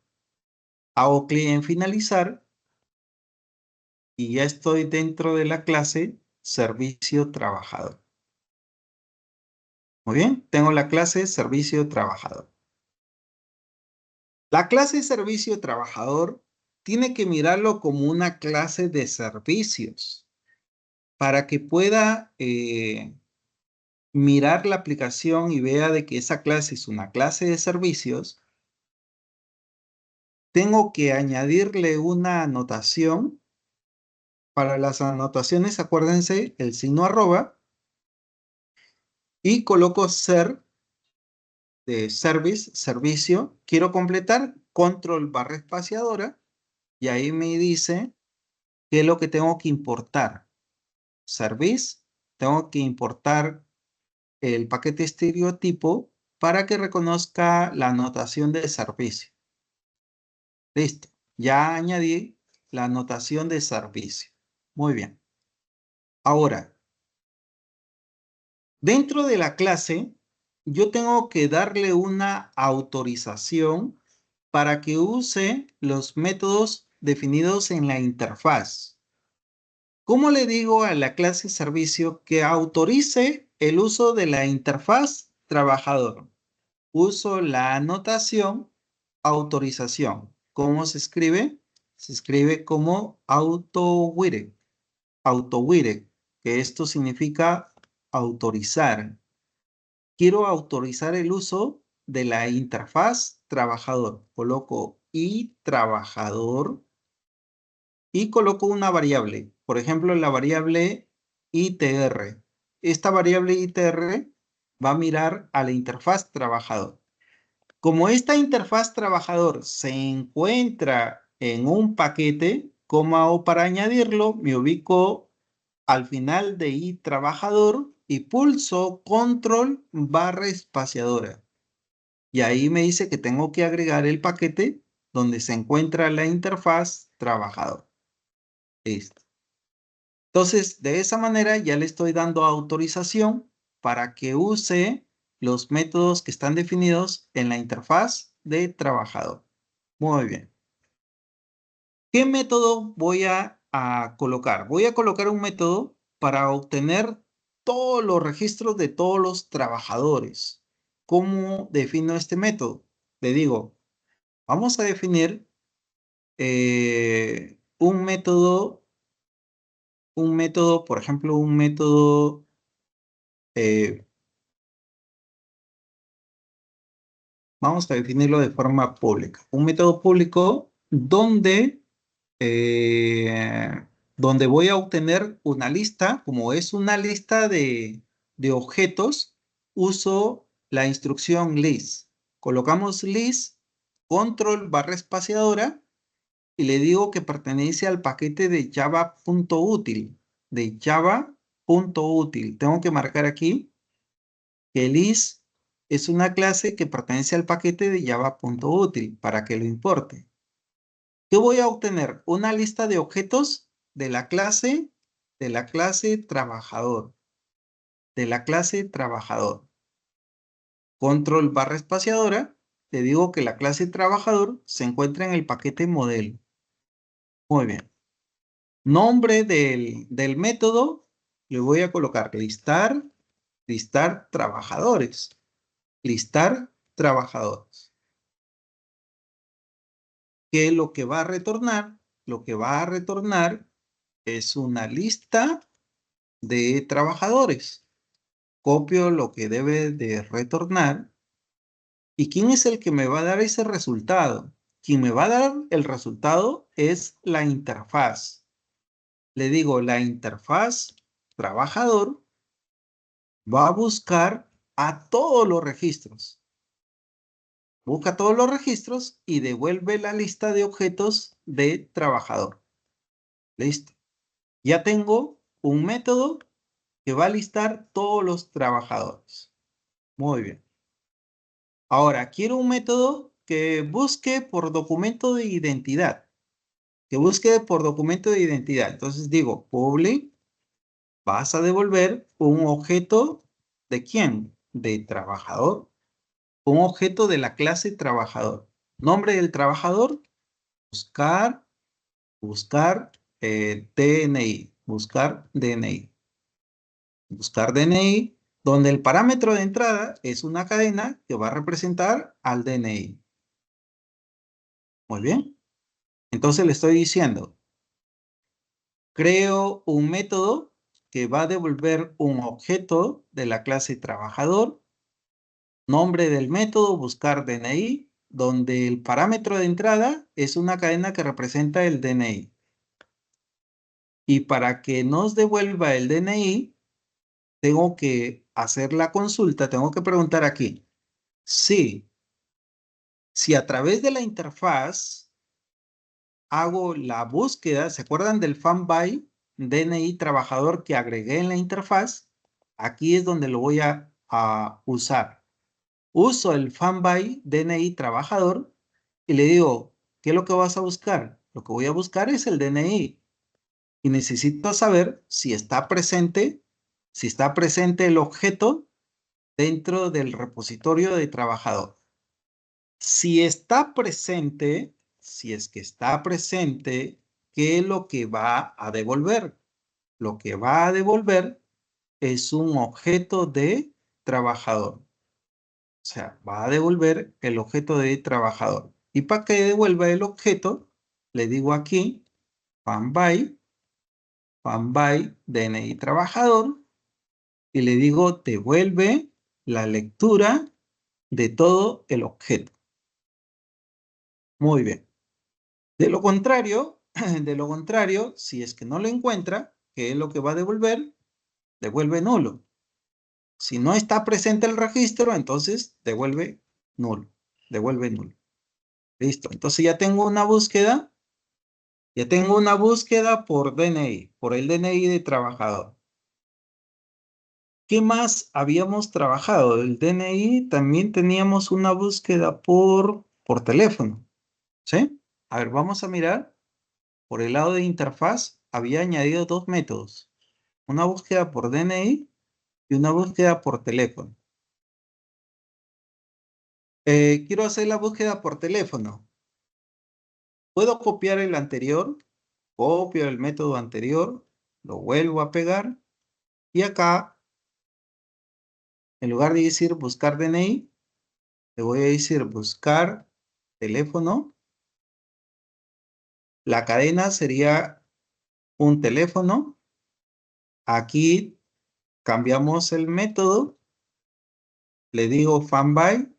Hago clic en finalizar y ya estoy dentro de la clase servicio trabajador. Muy bien, tengo la clase servicio trabajador. La clase servicio trabajador tiene que mirarlo como una clase de servicios para que pueda mirar la aplicación y vea de que esa clase es una clase de servicios. Tengo que añadirle una anotación. Para las anotaciones, acuérdense el signo arroba y coloco ser de service, servicio. Quiero completar, control barra espaciadora y ahí me dice qué es lo que tengo que importar. Service, tengo que importar el paquete estereotipo para que reconozca la anotación de servicio. Listo, ya añadí la anotación de servicio. Muy bien. Ahora, dentro de la clase, yo tengo que darle una autorización para que use los métodos definidos en la interfaz. ¿Cómo le digo a la clase servicio que autorice el uso de la interfaz trabajador? Uso la anotación autorización. ¿Cómo se escribe? Se escribe como AutoWire. AutoWire, que esto significa autorizar. Quiero autorizar el uso de la interfaz trabajador. Coloco y trabajador y coloco una variable. Por ejemplo, la variable ITR. Esta variable ITR va a mirar a la interfaz trabajador. Como esta interfaz trabajador se encuentra en un paquete, ¿cómo hago para añadirlo? Me ubico al final de iTrabajador y pulso control barra espaciadora. Y ahí me dice que tengo que agregar el paquete donde se encuentra la interfaz trabajador. Listo. Entonces, de esa manera ya le estoy dando autorización para que use los métodos que están definidos en la interfaz de trabajador. Muy bien. ¿Qué método voy a colocar? Voy a colocar un método para obtener todos los registros de todos los trabajadores. ¿Cómo defino este método? Le digo, vamos a definir un método, por ejemplo, un método vamos a definirlo de forma pública. Un método público donde voy a obtener una lista. Como es una lista de objetos, uso la instrucción list. Colocamos list, control barra espaciadora y le digo que pertenece al paquete de java.util. De java.util. Tengo que marcar aquí que list es una clase que pertenece al paquete de java.util para que lo importe. ¿Qué voy a obtener? Una lista de objetos de la clase trabajador. De la clase trabajador. Control barra espaciadora. Te digo que la clase trabajador se encuentra en el paquete modelo. Muy bien. Nombre del método. Le voy a colocar listar trabajadores. Listar trabajadores. ¿Qué es lo que va a retornar? Lo que va a retornar es una lista de trabajadores. Copio lo que debe de retornar. ¿Y quién es el que me va a dar ese resultado? Quien me va a dar el resultado es la interfaz. Le digo, la interfaz trabajador va a buscar a todos los registros. Busca todos los registros y devuelve la lista de objetos de trabajador. Listo. Ya tengo un método que va a listar todos los trabajadores. Muy bien. Ahora, quiero un método que busque por documento de identidad. Que busque por documento de identidad. Entonces digo, public, vas a devolver un objeto ¿de quién? De trabajador. Un objeto de la clase trabajador. Nombre del trabajador, buscar DNI. Buscar DNI. Buscar DNI, donde el parámetro de entrada es una cadena que va a representar al DNI. Muy bien. Entonces le estoy diciendo, creo un método que va a devolver un objeto de la clase trabajador, nombre del método, buscar DNI, donde el parámetro de entrada es una cadena que representa el DNI. Y para que nos devuelva el DNI, tengo que hacer la consulta, tengo que preguntar aquí, si a través de la interfaz hago la búsqueda, ¿se acuerdan del fan by DNI trabajador que agregué en la interfaz? Aquí es donde lo voy a usar. Uso el fan by DNI trabajador y le digo, ¿qué es lo que vas a buscar? Lo que voy a buscar es el DNI y necesito saber si está presente el objeto dentro del repositorio de trabajador. Si está presente, si es que está presente, ¿qué es lo que va a devolver? Lo que va a devolver es un objeto de trabajador. O sea, va a devolver el objeto de trabajador. Y para que devuelva el objeto, le digo aquí, fan by DNI trabajador, y le digo, devuelve la lectura de todo el objeto. Muy bien. De lo contrario, si es que no lo encuentra, ¿qué es lo que va a devolver? Devuelve nulo. Si no está presente el registro, entonces devuelve nulo. Devuelve nulo. Listo. Entonces ya tengo una búsqueda. Ya tengo una búsqueda por DNI, por el DNI de trabajador. ¿Qué más habíamos trabajado? El DNI también teníamos una búsqueda por teléfono. ¿Sí? A ver, vamos a mirar. Por el lado de interfaz, había añadido dos métodos. Una búsqueda por DNI y una búsqueda por teléfono. Quiero hacer la búsqueda por teléfono. Puedo copiar el anterior, copio el método anterior, lo vuelvo a pegar y acá, en lugar de decir buscar DNI, le voy a decir buscar teléfono. La cadena sería un teléfono. Aquí cambiamos el método. Le digo fan by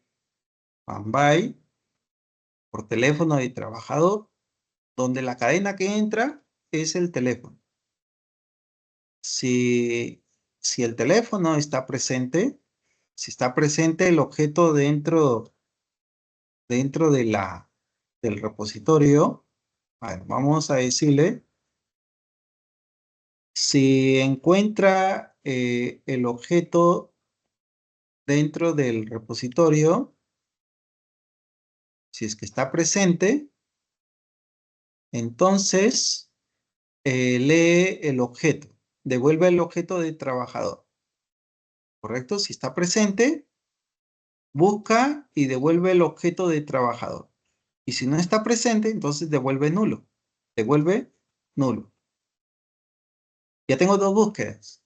por teléfono de trabajador, donde la cadena que entra es el teléfono. Si el teléfono está presente, si está presente el objeto dentro del repositorio, a ver, vamos a decirle, si encuentra el objeto dentro del repositorio, si es que está presente, entonces lee el objeto, devuelve el objeto de trabajador. ¿Correcto? Si está presente, busca y devuelve el objeto de trabajador. Y si no está presente, entonces devuelve nulo. Devuelve nulo. Ya tengo dos búsquedas.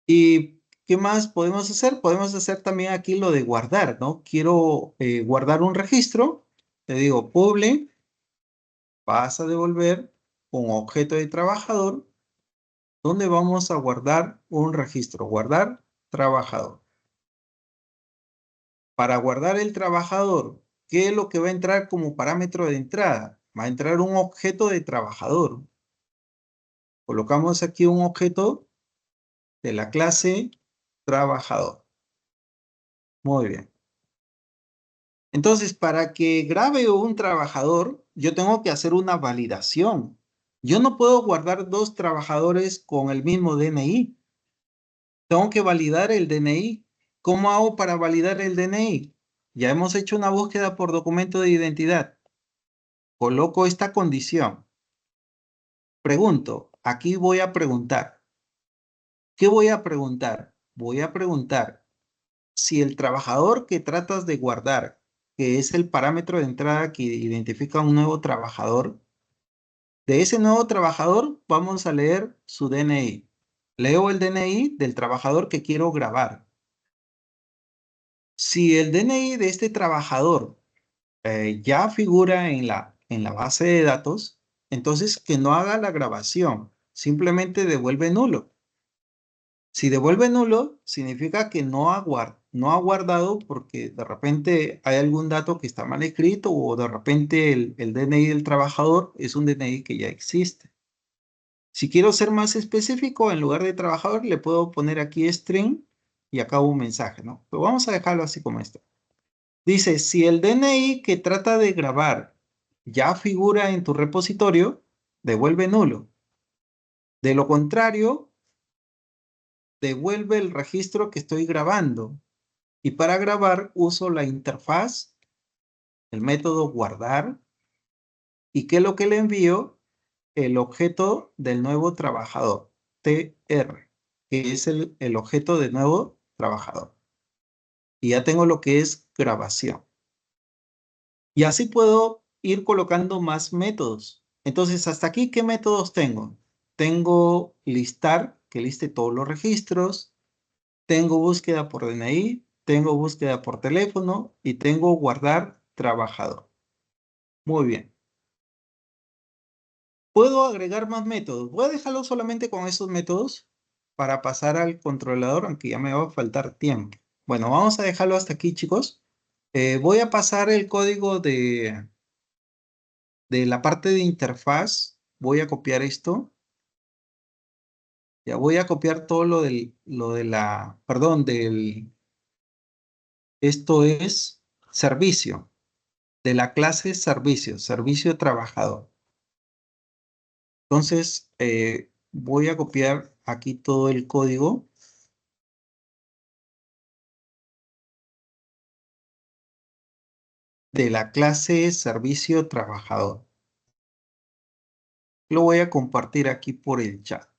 ¿Y qué más podemos hacer? Podemos hacer también aquí lo de guardar, ¿no? Quiero guardar un registro. Le digo public. Vas a devolver un objeto de trabajador donde vamos a guardar un registro. Guardar trabajador. Para guardar el trabajador, ¿qué es lo que va a entrar como parámetro de entrada? Va a entrar un objeto de trabajador. Colocamos aquí un objeto de la clase trabajador. Muy bien. Entonces, para que grabe un trabajador, yo tengo que hacer una validación. Yo no puedo guardar dos trabajadores con el mismo DNI. Tengo que validar el DNI. ¿Cómo hago para validar el DNI? Ya hemos hecho una búsqueda por documento de identidad. Coloco esta condición. Pregunto, aquí voy a preguntar. ¿Qué voy a preguntar? Voy a preguntar si el trabajador que tratas de guardar, que es el parámetro de entrada que identifica a un nuevo trabajador, de ese nuevo trabajador vamos a leer su DNI. Leo el DNI del trabajador que quiero grabar. Si el DNI de este trabajador ya figura en la base de datos, entonces que no haga la grabación, simplemente devuelve nulo. Si devuelve nulo, significa que no ha guardado porque de repente hay algún dato que está mal escrito o de repente el DNI del trabajador es un DNI que ya existe. Si quiero ser más específico, en lugar de trabajador, le puedo poner aquí string y acabo un mensaje, ¿no? Pero vamos a dejarlo así como esto. Dice, si el DNI que trata de grabar ya figura en tu repositorio, devuelve nulo. De lo contrario, devuelve el registro que estoy grabando. Y para grabar uso la interfaz, el método guardar. ¿Y qué es lo que le envío? El objeto del nuevo trabajador, TR, que es el objeto del nuevo trabajador. Y ya tengo lo que es grabación. Y así puedo ir colocando más métodos. Entonces, hasta aquí, ¿qué métodos tengo? Tengo listar, que liste todos los registros. Tengo búsqueda por DNI. Tengo búsqueda por teléfono. Y tengo guardar trabajador. Muy bien. ¿Puedo agregar más métodos? Voy a dejarlo solamente con esos métodos para pasar al controlador, aunque ya me va a faltar tiempo. Bueno, vamos a dejarlo hasta aquí, chicos. Voy a pasar el código de la parte de interfaz. Voy a copiar esto. Ya voy a copiar todo esto es servicio, de la clase servicio trabajador. Entonces, voy a copiar aquí todo el código. De la clase servicio trabajador. Lo voy a compartir aquí por el chat.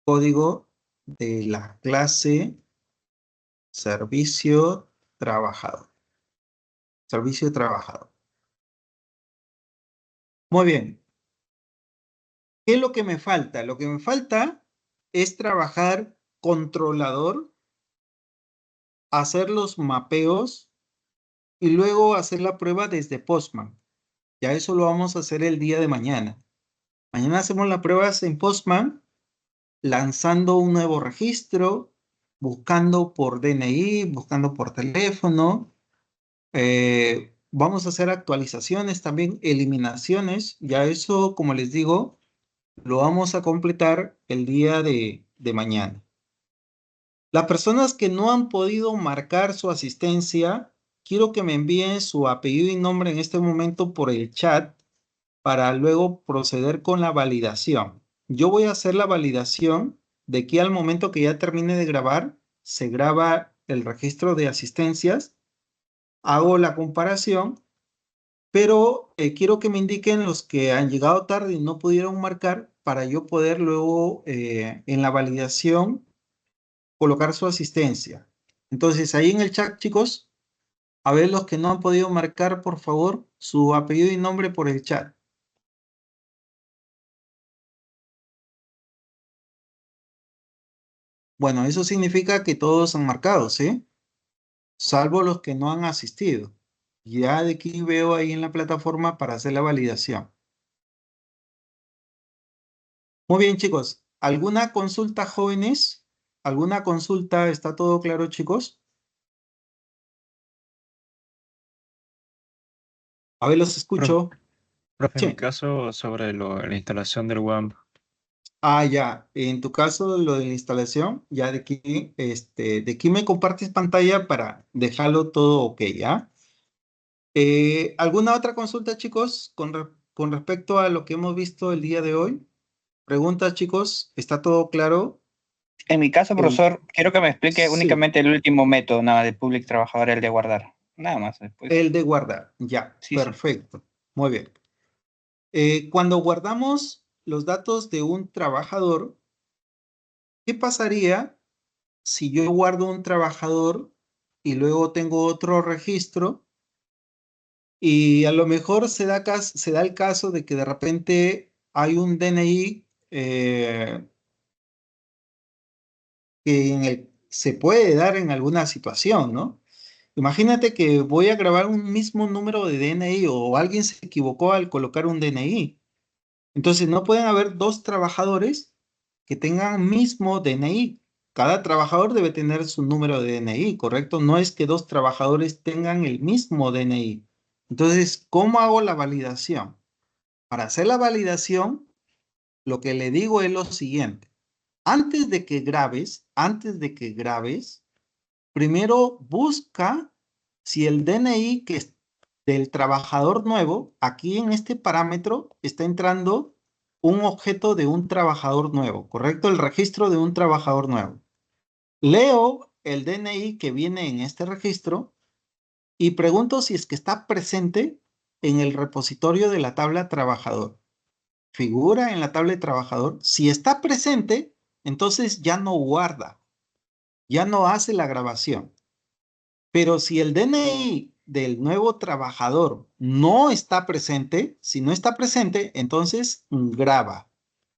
Código de la clase servicio trabajador. Servicio trabajador. Muy bien. ¿Qué es lo que me falta? Lo que me falta es trabajar controlador, hacer los mapeos y luego hacer la prueba desde Postman. Ya eso lo vamos a hacer el día de mañana. Mañana hacemos las pruebas en Postman, lanzando un nuevo registro, buscando por DNI, buscando por teléfono. Vamos a hacer actualizaciones, también eliminaciones. Ya eso, como les digo, lo vamos a completar el día de mañana. Las personas que no han podido marcar su asistencia, quiero que me envíen su apellido y nombre en este momento por el chat para luego proceder con la validación. Yo voy a hacer la validación de que al momento que ya termine de grabar, se graba el registro de asistencias, hago la comparación, pero quiero que me indiquen los que han llegado tarde y no pudieron marcar para yo poder luego en la validación colocar su asistencia. Entonces, ahí en el chat, chicos, a ver los que no han podido marcar, por favor, su apellido y nombre por el chat. Bueno, eso significa que todos han marcado, ¿sí? Salvo los que no han asistido. Ya de aquí veo ahí en la plataforma para hacer la validación. Muy bien, chicos. ¿Alguna consulta, jóvenes? ¿Alguna consulta? ¿Está todo claro, chicos? A ver, los escucho. Profe, en mi Sí. caso, sobre la instalación del WAMP, Ah, ya. En tu caso, lo de la instalación, ya de aquí me compartes pantalla para dejarlo todo ok, ¿ya? ¿Alguna otra consulta, chicos, con respecto a lo que hemos visto el día de hoy? Preguntas, chicos, ¿está todo claro? En mi caso, profesor, quiero que me explique Sí, únicamente el último método, nada, de public trabajador, el de guardar. Nada más, después. el de guardar. Ya, Sí, sí. perfecto. Muy bien. Cuando guardamos los datos de un trabajador, ¿qué pasaría si yo guardo un trabajador y luego tengo otro registro y a lo mejor se da el caso de que de repente hay un DNI que se puede dar en alguna situación, ¿no? Imagínate que voy a grabar un mismo número de DNI o alguien se equivocó al colocar un DNI. Entonces no pueden haber dos trabajadores que tengan mismo DNI. Cada trabajador debe tener su número de DNI, ¿correcto? No es que dos trabajadores tengan el mismo DNI. Entonces, ¿cómo hago la validación? Para hacer la validación, lo que le digo es lo siguiente. Antes de que grabes, primero busca si el DNI que es del trabajador nuevo, aquí en este parámetro está entrando un objeto de un trabajador nuevo, ¿correcto? El registro de un trabajador nuevo. Leo el DNI que viene en este registro y pregunto si es que está presente en el repositorio de la tabla trabajador. Figura en la tabla de trabajador. Si está presente, entonces ya no guarda, ya no hace la grabación. Pero si el DNI del nuevo trabajador no está presente, si no está presente, entonces graba.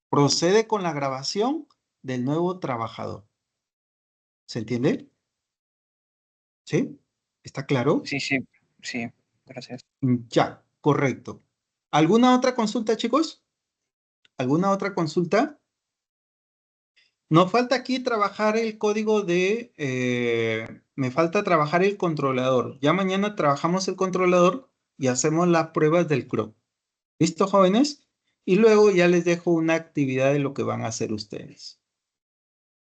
Procede con la grabación del nuevo trabajador. ¿Se entiende? ¿Sí? ¿Está claro? Sí, sí, sí. Gracias. Ya, correcto. ¿Alguna otra consulta, chicos? ¿Alguna otra consulta? Nos falta aquí trabajar el código me falta trabajar el controlador. Ya mañana trabajamos el controlador y hacemos las pruebas del CRO. ¿Listo, jóvenes? Y luego ya les dejo una actividad de lo que van a hacer ustedes.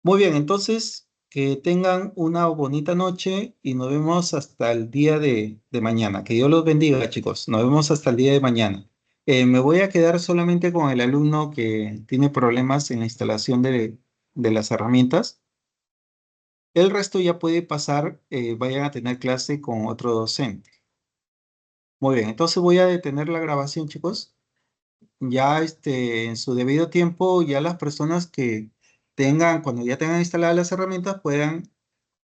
Muy bien, entonces que tengan una bonita noche y nos vemos hasta el día de mañana. Que Dios los bendiga, chicos. Nos vemos hasta el día de mañana. Me voy a quedar solamente con el alumno que tiene problemas en la instalación de las herramientas. El resto ya puede pasar, vayan a tener clase con otro docente. Muy bien, entonces voy a detener la grabación, chicos. Ya en su debido tiempo, ya las personas que cuando ya tengan instaladas las herramientas, puedan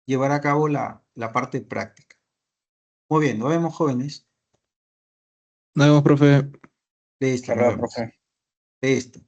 llevar a cabo la parte práctica. Muy bien, nos vemos, jóvenes. Nos vemos, profe. Listo, Hasta nos luego, vemos. profe. Listo.